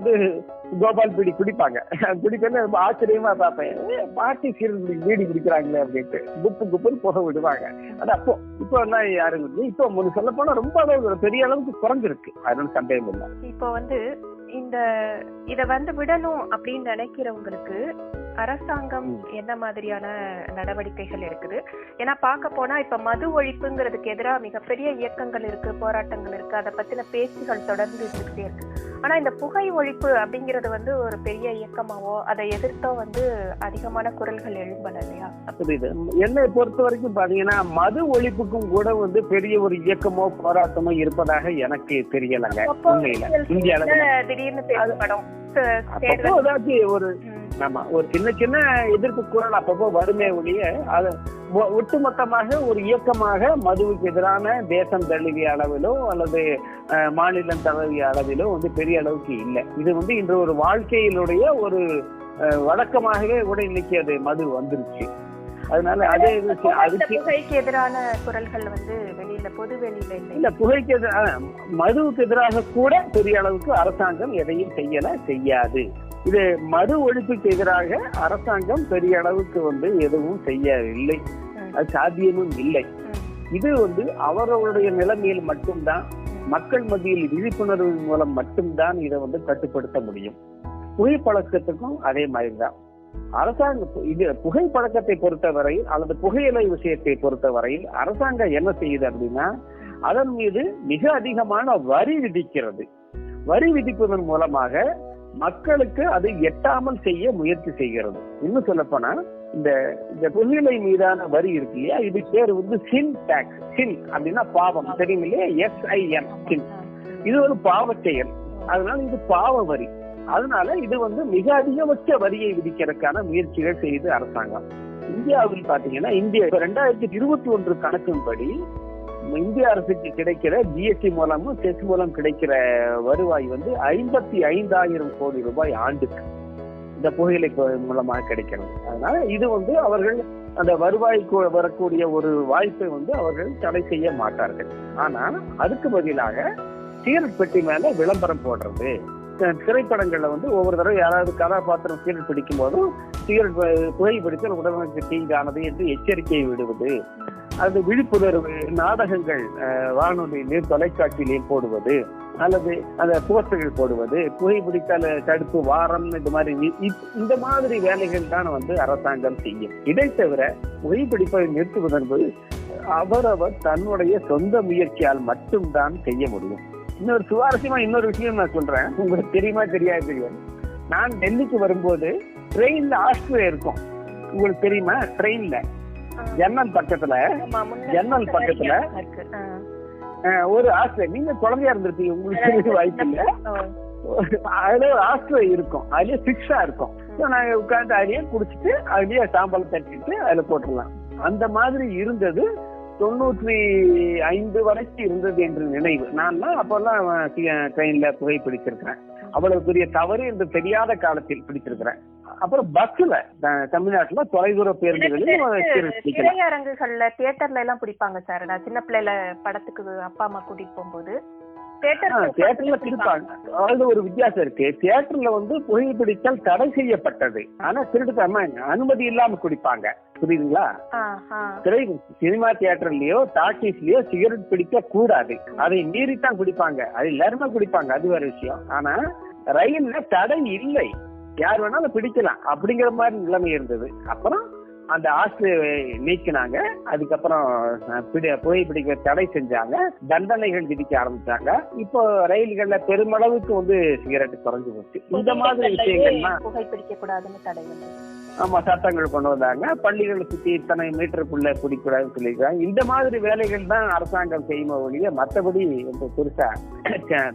கோபால் பீடி குடிப்பாங்க. குடிக்கிறது ரொம்ப ஆச்சரியமா பார்ப்பேன், பாட்டி பீடி குடிக்கிறாங்களே அப்படின்ட்டு குப்புன்னு புகை விடுவாங்க. அது அப்போ இப்போ எல்லாம் யாரும் இப்போ சொல்ல போனா ரொம்ப பெரிய அளவுக்கு குறைஞ்சிருக்கு, அதனால சந்தேகம் இல்லை. இப்போ இத விடணும் அப்படின்னு நினைக்கிறவங்களுக்கு அரசாங்கம் என்ன மாதிரியான நடவடிக்கைகள் இருக்குது? ஏன்னா பார்க்க போனா இப்ப மது ஒழிப்புங்கிறதுக்கு எதிராக மிகப்பெரிய இயக்கங்கள் இருக்கு, போராட்டங்கள் இருக்கு, அதை பத்தின பேச்சுகள் தொடர்ந்து இருந்துகிட்டே இருக்கு. ஆனா இந்த புகை ஒழிப்பு அப்படிங்கிறது வந்து ஒரு பெரிய இயக்கமாவோ அதை எதிர்த்தோ வந்து அதிகமான குரல்கள் எழும்பல இல்லையா? புரியுது. என்னை பொறுத்த வரைக்கும் பாத்தீங்கன்னா மது ஒழிப்புக்கும் கூட வந்து பெரிய ஒரு இயக்கமோ போராட்டமோ இருப்பதாக எனக்கு தெரியலங்க. உண்மையில இந்திய அளவில் திடீர்னு பேசப்படும் ஏதாச்சும் ஒரு ஆமா ஒரு சின்ன சின்ன எதிர்ப்பு குரல் அப்பப்போ வருமே ஒழிய அது ஒட்டுமொத்தமாக ஒரு இயக்கமாக மதுவுக்கு எதிரான தேசம் தழுவிய அளவிலோ அல்லது மாநிலம் தழுவிய அளவிலோ வந்து பெரிய அளவுக்கு இல்லை. இது வந்து இன்று ஒரு வாழ்க்கையினுடைய ஒரு வழக்கமாகவே கூட இன்னைக்கு அது மது வந்துருச்சு. அதனால அதே புகைக்கு எதிரான குரல்கள் வந்து வெளியில பொது வெளியில இல்ல. புகைக்கு எதிராக மதுவுக்கு எதிராக கூட பெரிய அளவுக்கு அரசாங்கம் எதையும் செய்யாது. இது மது ஒழிப்புக்கு எதிராக அரசாங்கம் பெரிய அளவுக்கு வந்து எதுவும் செய்யவில்லை, அது சாத்தியமும் இல்லை. இது வந்து அவர்களுடைய நிலைமையில் மட்டும்தான், மக்கள் மத்தியில் விழிப்புணர்வு மூலம் மட்டும்தான் இதை வந்து கட்டுப்படுத்த முடியும். புகைப்பழக்கத்துக்கும் அதே மாதிரிதான் அரசாங்கம் இது புகைப்பழக்கத்தை பொறுத்தவரையில் அல்லது புகையிலை விஷயத்தை பொறுத்தவரையில் அரசாங்கம் என்ன செய்யுது அப்படின்னா அதன் மீது மிக அதிகமான வரி விதிக்கிறது. வரி விதிப்பதன் மூலமாக மக்களுக்கு அது எட்டாமல் செய்ய முயற்சி செய்கிறது. இன்னும் சொல்ல போனா இந்த புகையிலை மீதான வரி இருக்கு இல்லையா, இது பேர் வந்து சின் டாக்ஸ். சின் அப்படின்னா பாவம், தெரியும் இல்லையா? SIN சின். இது ஒரு பாவ செயல், அதனால இது பாவ வரி. அதனால இது வந்து மிக அதிகபட்ச வரியை விதிக்கிறதுக்கான முயற்சிகள் செய்து அரசாங்கம். இந்தியாவில் பாத்தீங்கன்னா இந்தியா 2021 கணக்கின்படி இந்திய அரசுக்கு கிடைக்கிற GST மூலமும் செஸ் மூலம் கிடைக்கிற வருவாய் வந்து 55,000 கோடி ரூபாய் ஆண்டுக்கு இந்த புகையிலை மூலமாக கிடைக்கிறது. அதனால இது வந்து அவர்கள் அந்த வருவாய்க்கு வரக்கூடிய ஒரு வாய்ப்பை வந்து அவர்கள் தடை செய்ய மாட்டார்கள். ஆனா அதுக்கு பதிலாக சிகரெட் பெட்டி மேல விளம்பரம் போடுறது, திரைப்படங்கள்ல வந்து ஒவ்வொரு தடவை யாராவது கதாபாத்திரம் சிகரெட் பிடிக்கும் போதும் சிகரெட் புகைப்பிடித்தல் உடலுக்கு தீங்கானது என்று எச்சரிக்கை விடுவது, அது விழிப்புணர்வு நாடகங்கள் வானொலியிலையும் தொலைக்காட்சியிலையும் போடுவது அல்லது அந்த போஸ்டர்கள் போடுவது, புகைப்பிடித்தல் தடுப்பு வாரம், இந்த மாதிரி வேலைகள் தான் வந்து அரசாங்கம் செய்யும். இதை தவிர புகைப்பிடிப்பதை நிறுத்துவதென்பது அவரவர் தன்னுடைய சொந்த முயற்சியால் மட்டும்தான் செய்ய முடியும். இன்னொரு சுவாரஸ்யமா இன்னொரு விஷயம் நான் சொல்றேன், உங்களுக்கு தெரியுமா தெரியாது தெரியாது. நான் டெல்லிக்கு வரும்போது ட்ரெயின்ல ஆஸ்ட்ரே இருக்கும், உங்களுக்கு தெரியுமா? ட்ரெயின்ல ஜன்னல் பக்கத்துல ஒரு ஆஸ்ட்ரே, நீங்க குழந்தையா இருந்திருப்பீங்க, உங்களுக்கு வாய்ப்பு இல்ல, அதுல ஆஸ்ட்ரே இருக்கும், அதுலயே ஃபிக்ஸா இருக்கும். நாங்க உட்காந்து அதுலயே குடிச்சிட்டு அதுலயே சாம்பல் தட்டிட்டு அதுல போட்டுடலாம். அந்த மாதிரி இருந்தது 95 வரைக்கும் இருந்தது என்று நினைவு. நான் அப்பெல்லாம் ட்ரெயின்ல புகைப்பிடிச்சிருக்கிறேன். அவ்வளவு பெரிய தவறு என்று தெரியாத காலத்தில் பிடிச்சிருக்கிறேன். அப்புறம் பஸ்ல தமிழ்நாட்டுல தொலைதூர பேருந்துகளில் திரையரங்குகள்ல தியேட்டர்ல எல்லாம் பிடிப்பாங்க சார். நான் சின்ன பிள்ளைல படத்துக்கு அப்பா அம்மா கூட்டிட்டு போகும்போது தியேட்டர்ல பிடிப்பாங்க. அதாவது ஒரு வித்தியாசம் இருக்கு. தியேட்டர்ல வந்து புகைப்பிடித்தல் தடை செய்யப்பட்டது, ஆனா திருட்டு அனுமதி இல்லாம குடிப்பாங்க, புரியுதுங்களா? சினிமா தியேட்டர்லயோ டாக்கீஸ்லயோ சிகரெட் பிடிக்க கூடாது, அதை மீறித்தான் குடிப்பாங்க. அது எல்லாருமே குடிப்பாங்க, அது வேற விஷயம். ஆனா ரயில்ல தடை இல்லை, யார் வேணாலும் பிடிக்கலாம் அப்படிங்கிற மாதிரி நிலைமை இருந்தது. அப்புறம் அந்த ஆஸ்திரேலியாவை நீக்கினாங்க. அதுக்கப்புறம் புகைப்பிடிக்க தடை செஞ்சாங்க, தண்டனைகள் விதிக்க ஆரம்பிச்சாங்க. இப்போ ரயில்கள்ல பெருமளவுக்கு வந்து சிகரெட் குறைஞ்சு போச்சு. இந்த மாதிரி விஷயங்கள்லாம் புகைப்பிடிக்க கூடாதுன்னு தடை வந்து ஆமா சட்டங்கள் கொண்டு வந்தாங்க. பள்ளிகளை சுத்தி இத்தனை மீட்டருக்குள்ள குடிக்கூடாதுன்னு சொல்லியிருக்காங்க. இந்த மாதிரி வேலைகள் தான் அரசாங்கம் செய்யுமோ ஒழிய மற்றபடி பெருசா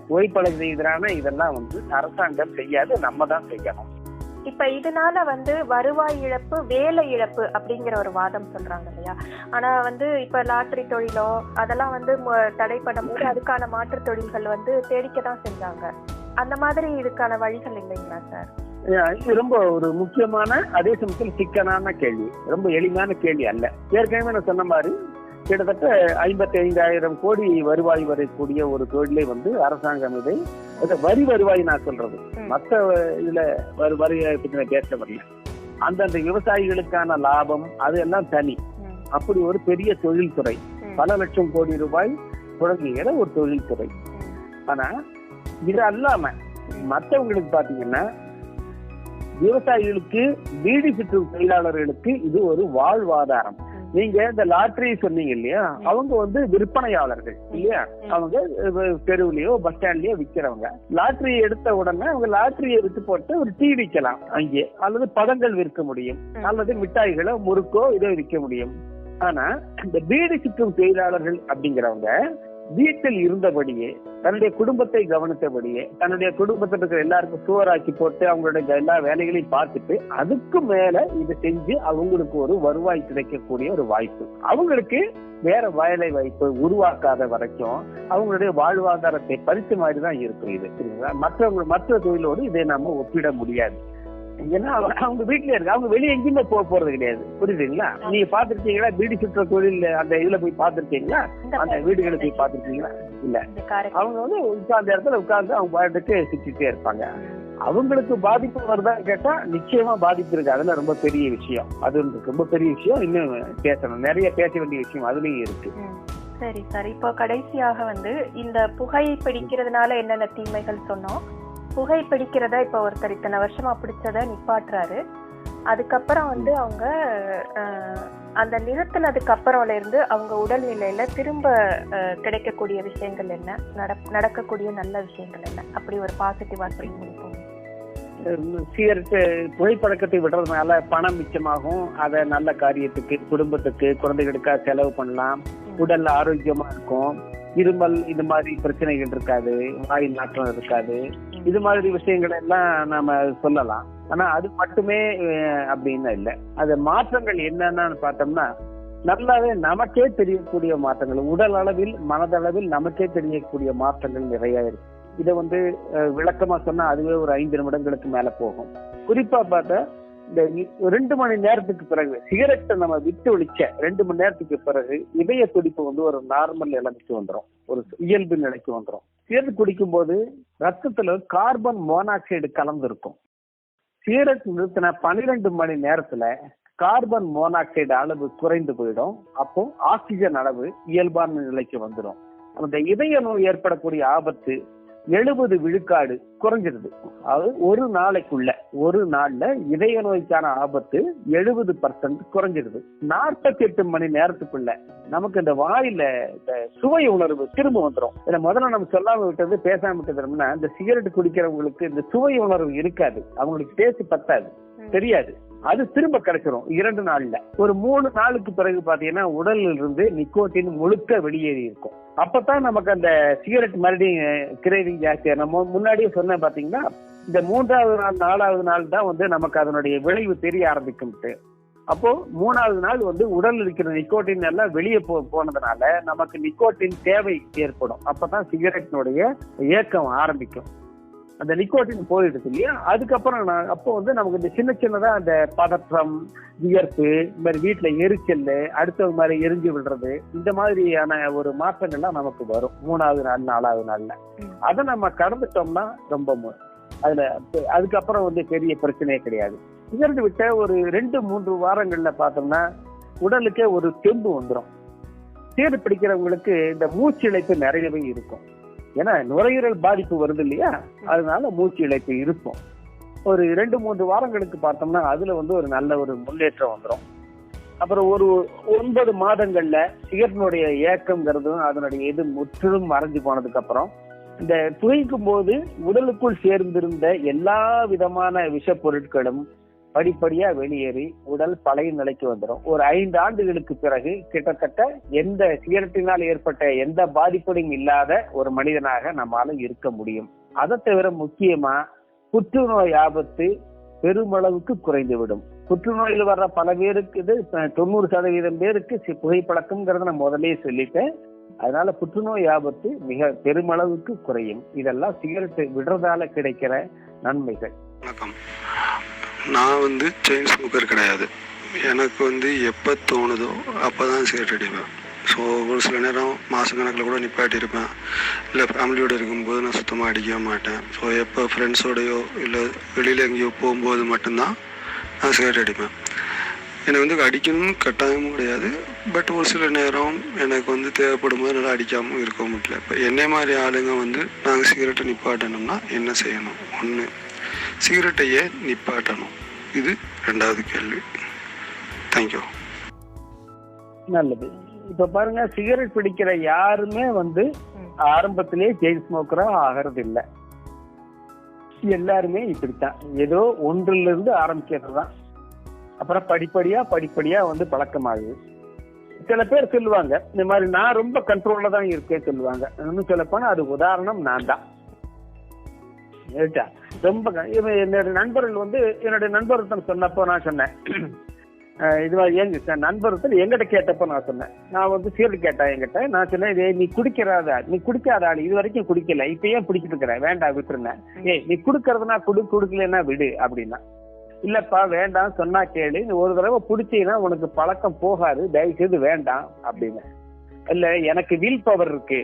புகைப்பழக்கத்துக்கு எதிரான இதெல்லாம் வந்து அரசாங்கம் செய்யாது, நம்ம தான் செய்யணும். இப்ப இதனால வந்து வருவாய் இழப்பு, வேலை இழப்பு அப்படிங்கிற ஒரு வாதம் சொல்றாங்க இல்லையா? ஆனா வந்து இப்ப லாட்டரி தொழிலோ அதெல்லாம் வந்து தடை பண்ணும்போது அதுக்கான மாற்று தொழில்கள் வந்து தேடிக்கதான் செஞ்சாங்க. அந்த மாதிரி இதுக்கான வழிகள் இல்லைங்களா சார்? இது ரொம்ப ஒரு முக்கியமான அதே சமயத்தில் சிக்கனான கேள்வி, ரொம்ப எளிமையான கேள்வி அல்ல. ஏற்கனவே நான் சொன்ன மாதிரி கிட்டத்தட்ட 55,000 கோடி வருவாய் வரக்கூடிய ஒரு தொழிலை வந்து அரசாங்கம் இதை வரி வருவாய் நான் சொல்றது, மற்ற இதுல வருவாய் பற்றி பேச வரல. அந்தந்த விவசாயிகளுக்கான லாபம் அது எல்லாம் தனி. அப்படி ஒரு பெரிய தொழில்துறை, பல லட்சம் கோடி ரூபாய் தொடங்குகிற ஒரு தொழில்துறை. ஆனா இது அல்லாம மற்றவங்களுக்கு பாத்தீங்கன்னா விவசாயிகளுக்கு, வீடு சுற்றும் தொழிலாளர்களுக்கு இது ஒரு வாழ்வாதாரம். நீங்க இந்த லாட்டரி சொன்னீங்க இல்லையா, அவங்க வந்து விற்பனையாளர்கள் இல்லையா, அவங்க தெருவுலயோ பஸ் ஸ்டாண்ட்லயோ விக்கிறவங்க. லாட்டரி எடுத்த உடனே அவங்க லாட்டரியை வித்து போட்டு ஒரு டீ விற்கலாம் அங்கே, அல்லது பழங்கள் விற்க முடியும், அல்லது மிட்டாய்களோ முறுக்கோ இதோ விற்க முடியும். ஆனா இந்த பீடி சுற்றும் தொழிலாளர்கள் அப்படிங்கிறவங்க வீட்டில் இருந்தபடியே தன்னுடைய குடும்பத்தை கவனித்தபடியே தன்னுடைய குடும்பத்தில் இருக்கிற எல்லாருக்கும் சோறாக்கி போட்டு அவங்களுடைய எல்லா வேலைகளையும் பார்த்துட்டு அதுக்கு மேல இதை செஞ்சு அவங்களுக்கு ஒரு வருவாய் கிடைக்கக்கூடிய ஒரு வாய்ப்பு. அவங்களுக்கு வேற வேலை வாய்ப்பு உருவாக்காத வரைக்கும் அவங்களுடைய வாழ்வாதாரத்தை பறித்த மாதிரி தான் இருக்கும் இது. மற்ற தொழிலோடு இதை நாம ஒப்பிட முடியாது. ஏன்னா அவங்க வீட்டுல இருக்கு, அவங்க வெளியே எங்கேயுமே போறது கிடையாது. புரியுதுங்களா? நீங்க பாத்துருக்கீங்களா பீடி சுற்ற தொழில் அந்த இதுல போய் பாத்துருக்கீங்களா? அந்த வீடுகளை போய் பாத்துருக்கீங்களா? இல்ல. அவங்க வந்து உட்கார்ந்த இடத்துல உட்கார்ந்து அவங்க பாட்டுக்கு சுத்திட்டே இருப்பாங்க. அவங்களுக்கு பாதிப்பு வருதான்னு கேட்டா நிச்சயமா பாதிப்பு இருக்கு. அதுல ரொம்ப பெரிய விஷயம், அது ரொம்ப பெரிய விஷயம். இன்னும் பேசணும், நிறைய பேச வேண்டிய விஷயம் அதுலயும் இருக்கு. சரி சார், இப்போ கடைசியாக வந்து இந்த புகை பிடிக்கிறதுனால என்னென்ன தீமைகள் சொன்னோம். புகை பிடிக்கிறத இப்ப ஒருத்தர் இத்தனை வருஷமா பிடிச்சத நிப்பாட்டுறாரு, அதுக்கப்புறம் வந்து அவங்க அந்த நிறுத்தினதுக்கு அப்புறம்ல இருந்து அவங்க உடல்நிலையில திரும்ப கிடைக்கக்கூடிய விஷயங்கள் என்ன, நடக்கக்கூடிய நல்ல விஷயங்கள் என்ன, அப்படி ஒரு பாசிட்டிவா சொல்லி முடிப்போம். சிகரெட் புகைப்பழக்கத்தை விடுறதுனால பணம் மிச்சமாகும். அதை நல்ல காரியத்துக்கு, குடும்பத்துக்கு, குழந்தைகளுக்காக செலவு பண்ணலாம். உடல்ல ஆரோக்கியமா இருக்கும். இருமல் இது மாதிரி பிரச்சனைகள் இருக்காது, வாயில் நாற்றம் இருக்காது. இது மாதிரி விஷயங்கள் எல்லாம் நாம சொல்லலாம். ஆனா அது மட்டுமே அப்படின்னு இல்லை. அது மாற்றங்கள் என்னன்னு பார்த்தோம்னா நல்லாவே நமக்கே தெரியக்கூடிய மாற்றங்கள், உடல் அளவில் மனதளவில் நமக்கே தெரியக்கூடிய மாற்றங்கள் நிறைய இருக்கு. இதை வந்து விளக்கமா சொன்னா அதுவே ஒரு 5 நிமிடங்களுக்கு மேல போகும். குறிப்பா பார்த்தா இந்த 2 மணி நேரத்துக்கு பிறகு சிகரெட்டை நம்ம விட்டு ஒழிச்ச 2 மணி நேரத்துக்கு பிறகு இதய துடிப்பு வந்து ஒரு நார்மல் நிலைமைக்கு வந்துடும், ஒரு இயல்பு நிலைக்கு வந்துடும். சிகரெட் குடிக்கும் போது ரத்தத்துல கார்பன் மோனாக்சைடு கலந்து இருக்கும். சிகரெட் நிறுத்தின 12 மணி நேரத்துல கார்பன் மோனாக்சைடு அளவு குறைந்து போயிடும். அப்போ ஆக்சிஜன் அளவு இயல்பான நிலைக்கு வந்துடும். அந்த இதய நோய் ஏற்படக்கூடிய ஆபத்து 70 விழுக்காடு குறைஞ்சிருது. அது ஒரு நாள்ல இதய நோய்க்கான ஆபத்து 70% குறைஞ்சிருது. 48 மணி நேரத்துக்குள்ள நமக்கு இந்த வாயில இந்த சுவை உணர்வு திரும்ப வந்துடும். இதை முதல்ல நம்ம சொல்லாம விட்டது, பேசாம விட்டதுன்னா இந்த சிகரெட் குடிக்கிறவங்களுக்கு இந்த சுவை உணர்வு இருக்காது, அவங்களுக்கு டேஸ்ட் பத்தாது, தெரியாது. அது திரும்ப கிடைச்சிரும் 2 நாள்ல. ஒரு 3 நாளுக்கு பிறகு பாத்தீங்கன்னா உடல்ல இருந்து நிக்கோட்டின் முழுக்க வெளியேறி இருக்கும். அப்பதான் நமக்கு அந்த சிகரெட் மறுபடியும் கிரேவிங் ஜாஸ்தியா. நம்ம முன்னாடியே சொன்ன பாத்தீங்கன்னா இந்த 3வது நாள் 4வது நாள் தான் வந்து நமக்கு அதனுடைய விளைவு தெரிய ஆரம்பிக்கும். அப்போ 3வது நாள் வந்து உடல் இருக்கிற நிக்கோட்டின் எல்லாம் வெளியே போனதுனால நமக்கு நிக்கோட்டின் தேவை ஏற்படும். அப்பதான் சிகரெட்டினுடைய இயக்கம் ஆரம்பிக்கும். அந்த நிக்கோட்டின் போயிடுது இல்லையா, அதுக்கப்புறம் அப்போ வந்து நமக்கு இந்த சின்னதா அந்த பதற்றம், வியர்ப்பு, இந்த மாதிரி வீட்டுல எரிச்சல், அடுத்தவங்க மாதிரி எரிஞ்சு விடுறது, இந்த மாதிரியான ஒரு மாற்றங்கள்லாம் நமக்கு வரும் 3வது நாள் 4வது நாள்ல. அதை நம்ம கடந்துட்டோம்னா ரொம்ப அதுக்கப்புறம் வந்து பெரிய பிரச்சனையே கிடையாது. சிகரெட் விட்ட ஒரு 2-3 வாரங்கள்ல பார்த்தோம்னா உடலுக்கே ஒரு தெம்பு வந்துடும். சிகரெட் பிடிக்கிறவங்களுக்கு இந்த மூச்சு இழைப்பு நிறையவே இருக்கும். ஏன்னா நுரையீரல் பாதிப்பு வருது இல்லையா, அதனால மூச்சு இழைப்பு இருக்கும். ஒரு 2-3 வாரங்களுக்கு பார்த்தோம்னா அதுல வந்து ஒரு நல்ல ஒரு முன்னேற்றம் வந்துடும். அப்புறம் ஒரு 9 மாதங்கள்ல சிகரெட்டினுடைய ஏக்கம்ங்கிறதும் அதனுடைய இது முற்றிலும் மறைஞ்சு போனதுக்கு அப்புறம் இந்த புகைக்கும் போது உடலுக்குள் சேர்ந்திருந்த எல்லா விதமான விஷ பொருட்களும் படிப்படியா வெளியேறி உடல் பழைய நிலைக்கு வந்துடும். ஒரு 5 ஆண்டுகளுக்கு பிறகு கிட்டத்தட்ட எந்த சிகரெட்டினால் ஏற்பட்ட எந்த பாதிப்பும் இல்லாத ஒரு மனிதனாக நம்மால இருக்க முடியும். அதை தவிர முக்கியமா புற்றுநோய் ஆபத்து பெருமளவுக்கு குறைந்துவிடும். புற்றுநோயில் வர்ற பல பேருக்கு 90% பேருக்கு புகைப்பழக்கம்ங்கிறத நான் முதலே சொல்லிட்டேன். அதனால புற்றுநோய் ஆபத்து மிக பெருமளவுக்கு குறையும். இதெல்லாம் சிகரெட் விடுறதால கிடைக்கிற நன்மைகள். வணக்கம். நான் வந்து செயின் ஸ்மோக்கர் கிடையாது. எனக்கு வந்து எப்போ தோணுதோ அப்போ தான் சிகரெட் அடிப்பேன். ஸோ ஒரு சில நேரம் மாதக்கணக்கில் கூட நிப்பாட்டியிருப்பேன். இல்லை ஃபேமிலியோடு இருக்கும்போது நான் சுத்தமாக அடிக்கவே மாட்டேன். ஸோ எப்போ ஃப்ரெண்ட்ஸோடையோ இல்லை வெளியில் எங்கேயோ போகும்போது மட்டும்தான் நான் சிகரெட் அடிப்பேன். எனக்கு வந்து அடிக்கணும்னு கட்டாயமும் கிடையாது. பட் ஒரு சில நேரம் எனக்கு வந்து தேவைப்படும் போது நல்லா அடிக்காமல் இருக்க முடியல. இப்போ என்னை மாதிரி ஆளுங்க வந்து நாங்கள் சிகரெட்டை நிப்பாட்டணும்னா என்ன செய்யணும்? 1, சிகரெட்டை ஏன் நிப்பாட்டணும்? இது 2வது கேள்வி. தேங்க்யூ. நல்லது. இப்ப பாருங்க, சிகரெட் பிடிக்கிற யாருமே வந்து ஆரம்பத்திலே செயின் ஸ்மோக்கரா ஆகிறது இல்ல. எல்லாருமே இப்படித்தான், ஏதோ ஒன்றிலிருந்து ஆரம்பிக்கிறதுதான். அப்புறம் படிப்படியா வந்து பழக்கமாகுது. சில பேர் சொல்லுவாங்க இந்த மாதிரி நான் ரொம்ப கண்ட்ரோல்ல தான் இருக்கேன் சொல்லுவாங்க. இன்னும் சொல்ல போனா அது உதாரணம் நான் தான். ரொம்ப என்னுடைய நண்பர்கள் வந்து, என்னுடைய நண்பர் ஒருத்தன் சொன்னப்போ நான் சொன்னேன், இது மாதிரி எங்க நண்பர் ஒருத்தர் எங்கிட்ட கேட்டப்போ நான் சொன்னேன், நான் வந்து சிகரெட் கேட்டேன் என்கிட்ட, நான் சொன்னேன், இதே நீ குடிக்காத ஆள், இது வரைக்கும் குடிக்கல, இப்ப ஏன் பிடிச்சிட்டு இருக்கிற, வேண்டாம் விட்டுருந்தேன். நீ குடுக்கறதுனா குடுக்கலன்னா விடு அப்படின்னா. இல்லப்பா வேண்டாம் சொன்னா கேளு, நீ ஒரு தடவை பிடிச்சீங்கன்னா உனக்கு பழக்கம் போகாது, தயவு செய்து வேண்டாம் அப்படின்னு. இல்ல எனக்கு வில் பவர் இருக்கு,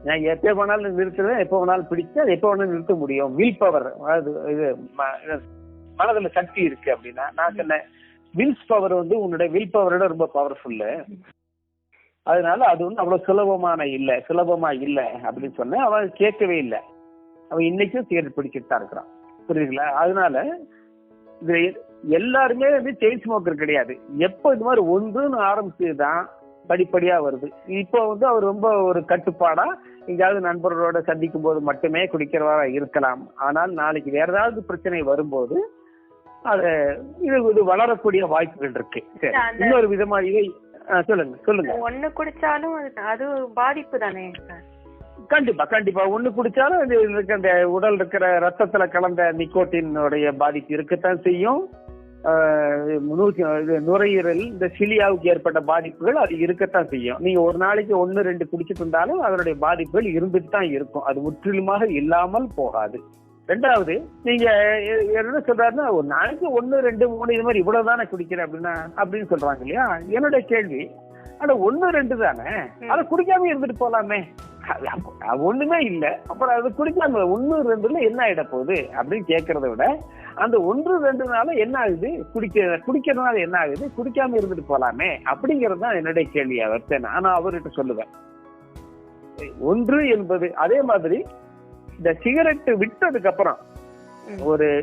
நான் எப்ப வேணாலும் நிறுத்துறேன், எப்ப வேணாலும் பிடிச்சா எப்ப வேணாலும் நிறுத்த முடியும், வில் பவர், இது மனதுல சக்தி இருக்கு அப்படின்னா. நான் சொன்னேன், வில்ஸ் பவர் வந்து உன்னுடைய வில் பவரோட ரொம்ப பவர்ஃபுல்லு, அதனால அது வந்து அவ்வளவு சுலபமா இல்ல அப்படின்னு சொன்னேன். அவன் கேட்கவே இல்லை. அவன் இன்னைக்கும் சிகரெட் பிடிச்சிட்டு தான் இருக்கிறான். புரியுதுங்களா? அதனால இது எல்லாருமே வந்து செயின் ஸ்மோக்கர் கிடையாது. எப்போ இது மாதிரி ஒன்றுன்னு ஆரம்பிச்சுதான் படிப்படியா வருது. இப்போ வந்து அவர் ரொம்ப ஒரு கட்டுப்பாடா எங்கேயாவது நண்பர்களோட சந்திக்கும் போது மட்டுமே குடிக்கிறவரா இருக்கலாம். ஆனால் நாளைக்கு வேற ஏதாவது பிரச்சனை வரும்போது அது இது வளரக்கூடிய வாய்ப்புகள் இருக்கு. இன்னொரு விதமா இதை சொல்லுங்க. ஒண்ணு குடிச்சாலும் அது பாதிப்பு தானே? கண்டிப்பா ஒண்ணு குடிச்சாலும் அந்த உடல் இருக்கிற ரத்தத்துல கலந்த நிக்கோட்டினுடைய பாதிப்பு இருக்கத்தான் செய்யும். நுரையீரல், இந்த சிலியாவுக்கு ஏற்பட்ட பாதிப்புகள் அது இருக்கத்தான் செய்யும். நீங்க ஒரு நாளைக்கு 1-2 குடிச்சிட்டு இருந்தாலும் அதனுடைய பாதிப்புகள் இருந்துட்டு தான் இருக்கும். அது முற்றிலுமாக இல்லாமல் போகாது. ரெண்டாவது, நீங்க என்ன சொல்றாருன்னா, ஒரு நாளைக்கு 1, 2, 3 இது மாதிரி இவ்வளவுதானே குடிக்கிறேன் அப்படின்னு சொல்றாங்க இல்லையா? என்னுடைய கேள்வி, ஆனா 1, 2 தானே, அதை குடிக்காம இருந்துட்டு போலாமே, ஒண்ணுமே இல்ல, அப்புறம் அது குடிக்காம 1, 2ல என்ன ஆயிட போகுது அப்படின்னு கேட்கறத விட, அந்த 1, 2 என்ன ஆகுது, குடிக்கிறதுனால என்ன ஆகுது, குடிக்காம இருந்துட்டு போலாமே அப்படிங்கறது தான் என்னுடைய கேள்வி. அவர்கிட்ட நான் அவர்கிட்ட சொல்லுவேன். ஒன்று என்பது அதே மாதிரி இந்த சிகரெட் விட்டதுக்கு அப்புறம்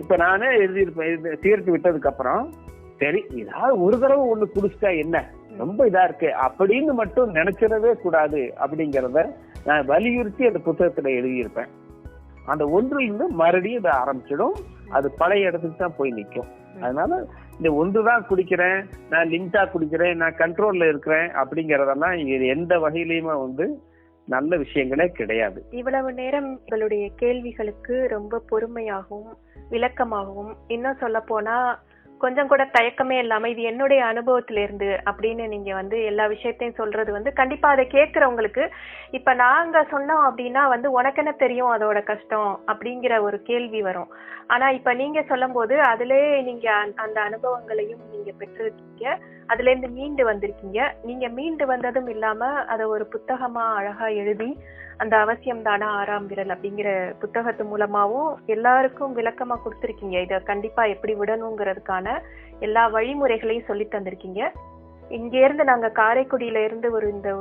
இப்ப நானே எழுதியிருப்பேன், சிகரெட் விட்டதுக்கு அப்புறம் சரி ஏதாவது ஒரு தடவை ஒண்ணு குடிச்சிட்டா என்ன ரொம்ப இதா இருக்கு அப்படின்னு மட்டும் நினைச்சிடவே கூடாது அப்படிங்கறத நான் வலியுறுத்தி அந்த புத்தகத்துல எழுதியிருப்பேன். அந்த ஒன்றிலிருந்து மறுபடியும் இதை ஆரம்பிச்சிடும், அது பழைய இடத்துக்கு தான் போய் நிற்கும். அதனால இந்த ஒன்றுதான் குடிக்கிறேன், நான் லிமிட்டா குடிக்கிறேன், நான் கண்ட்ரோல்ல இருக்கிறேன் அப்படிங்கறதெல்லாம் எந்த வகையிலயுமே வந்து நல்ல விஷயங்களே கிடையாது. இவ்வளவு நேரம் உங்களுடைய கேள்விகளுக்கு ரொம்ப பொறுமையாகவும் விளக்கமாகவும், இன்னும் சொல்ல போனா கொஞ்சம் கூட தயக்கமே இல்லாம இது என்னுடைய அனுபவத்தில இருந்து அப்படின்னு நீங்க வந்து எல்லா விஷயத்தையும் சொல்றது வந்து கண்டிப்பா அதை கேட்கறவங்களுக்கு, இப்ப நாங்க சொன்னோம் அப்படின்னா வந்து உனக்கு என்ன தெரியும் அதோட கஷ்டம் அப்படிங்கிற ஒரு கேள்வி வரும். ஆனா இப்ப நீங்க சொல்லும் போது அதுல நீங்க அந்த அனுபவங்களையும் நீங்க பெற்றிருக்கீங்க, அதுல இருந்து மீண்டு வந்திருக்கீங்க. நீங்க மீண்டு வந்ததும் இல்லாம அதை ஒரு புத்தகமா அழகா எழுதி அந்த அவசியம் தானா 6ஆம் விரல் அப்படிங்கிற புத்தகத்து மூலமாவும் எல்லாருக்கும் விளக்கமா கொடுத்திருக்கீங்க. இத கண்டிப்பா எப்படி விடணுங்கிறதுக்கான எல்லா வழிமுறைகளையும் சொல்லி தந்திருக்கீங்க. இங்க இருந்து நாங்க காரைக்குடியில இருந்து இந்த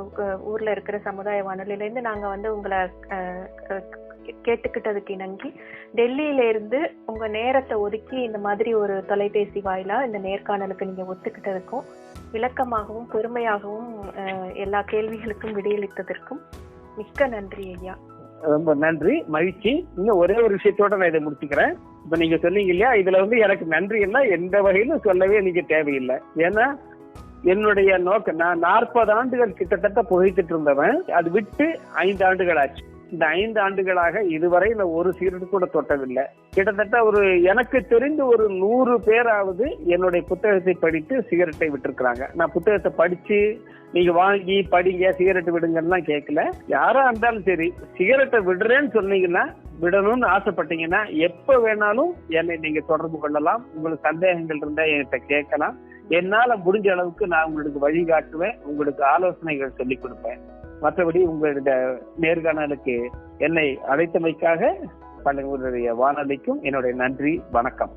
ஊர்ல இருக்கிற சமுதாய வானொலியில இருந்து நாங்க வந்து உங்களை கேட்டுக்கிட்டதுக்கு நன்றி. டெல்லியில இருந்து உங்க நேரத்தை ஒதுக்கி இந்த மாதிரி ஒரு தொலைபேசி வாயிலா இந்த நேர்காணலுக்கு நீங்க ஒத்துக்கிட்டதுக்கும் விளக்கமாகவும் பொறுமையாகவும் எல்லா கேள்விகளுக்கும் விடையளித்ததற்கும் மிக்க நன்றி ஐயா. ரொம்ப நன்றி, மகிழ்ச்சி. இன்னும் ஒரே ஒரு விஷயத்தோட நான் இதை முடிச்சுக்கிறேன். இப்ப நீங்க சொன்னீங்க இல்லையா, இதுல வந்து எனக்கு நன்றி எல்லாம் எந்த வகையிலும் சொல்லவே நீங்க தேவையில்லை. ஏன்னா என்னுடைய நோக்கம், நான் 40 ஆண்டுகள் கிட்டத்தட்ட புகைத்துட்டு இருந்தவன், அது விட்டு 5 ஆண்டுகள் ஆச்சு. இந்த 5 ஆண்டுகளாக இதுவரை நான் ஒரு சிகரெட் கூட தொட்டதில்லை. கிட்டத்தட்ட எனக்கு தெரிந்து ஒரு 100 பேராவது என்னுடைய புத்தகத்தை படித்து சிகரெட்டை விட்டுருக்காங்க. நான் புத்தகத்தை படிச்சு நீங்க வாங்கி படிங்க சிகரெட் விடுங்கன்னா கேட்கல. யாரா இருந்தாலும் சரி, சிகரெட்டை விடுறேன்னு சொன்னீங்கன்னா, விடணும்னு ஆசைப்பட்டீங்கன்னா எப்ப வேணாலும் என்னை நீங்க தொடர்பு கொள்ளலாம். உங்களுக்கு சந்தேகங்கள் இருந்தா என்கிட்ட கேட்கலாம். என்னால முடிஞ்ச அளவுக்கு நான் உங்களுக்கு வழிகாட்டுவேன், உங்களுக்கு ஆலோசனைகள் சொல்லிக் கொடுப்பேன். மற்றபடி உங்களுடைய நேர்காணலுக்கு என்னை அழைத்தமைக்காக உங்களுடைய வானொலிக்கும் என்னுடைய நன்றி, வணக்கம்.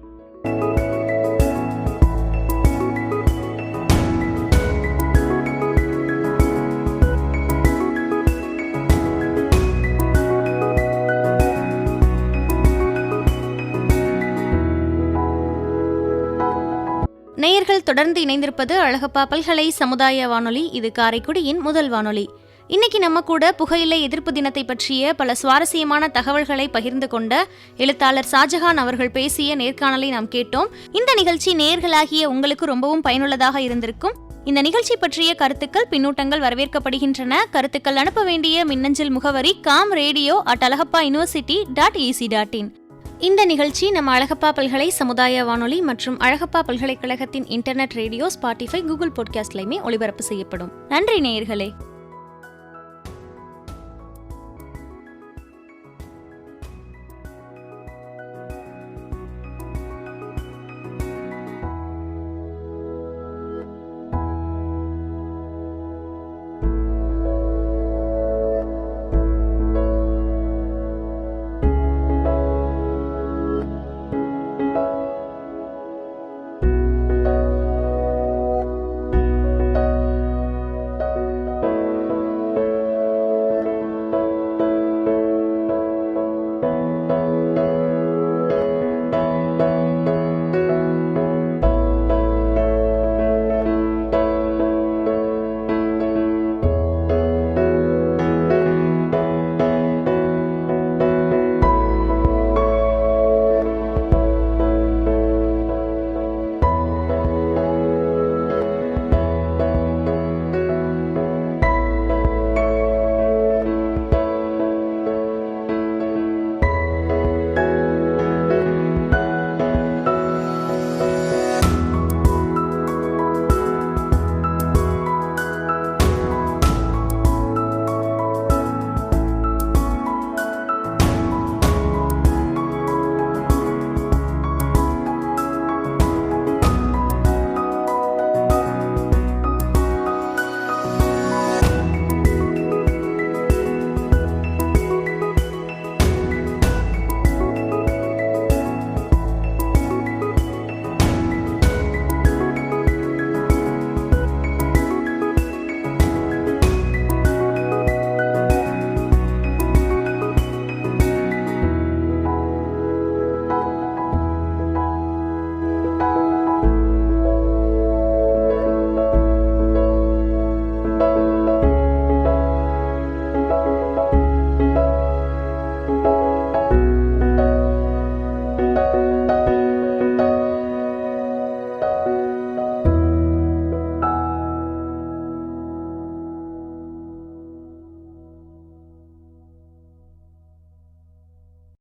நேயர்கள் நேர்கள் தொடர்ந்து இணைந்திருப்பது அழகப்பா பல்கலை சமுதாய வானொலி. இது காரைக்குடியின் முதல் வானொலி. இன்னைக்கு நம்ம கூட புகையிலை எதிர்ப்பு தினத்தை பற்றிய பல சுவாரஸ்யமான தகவல்களை பகிர்ந்து கொண்ட எழுத்தாளர் ஷாஜஹான் அவர்கள் பேசிய நேர்காணலை நாம் கேட்டோம். இந்த நிகழ்ச்சி நேயர்களாகிய உங்களுக்கு ரொம்பவும் பயனுள்ளதாக இருந்திருக்கும். இந்த நிகழ்ச்சி பற்றிய கருத்துக்கள், பின்னூட்டங்கள் வரவேற்கப்படுகின்றன. கருத்துக்கள் அனுப்ப வேண்டிய மின்னஞ்சல் முகவரி kamradio@alagappauniversity.ac.in. இந்த நிகழ்ச்சி நம்ம அழகப்பா பல்கலை சமுதாய வானொலி மற்றும் அழகப்பா பல்கலைக்கழகத்தின் இன்டர்நெட் ரேடியோ, ஸ்பாட்டிஃபை, கூகுள் பாட்காஸ்ட்லையுமே ஒளிபரப்பு செய்யப்படும். நன்றி நேயர்களே.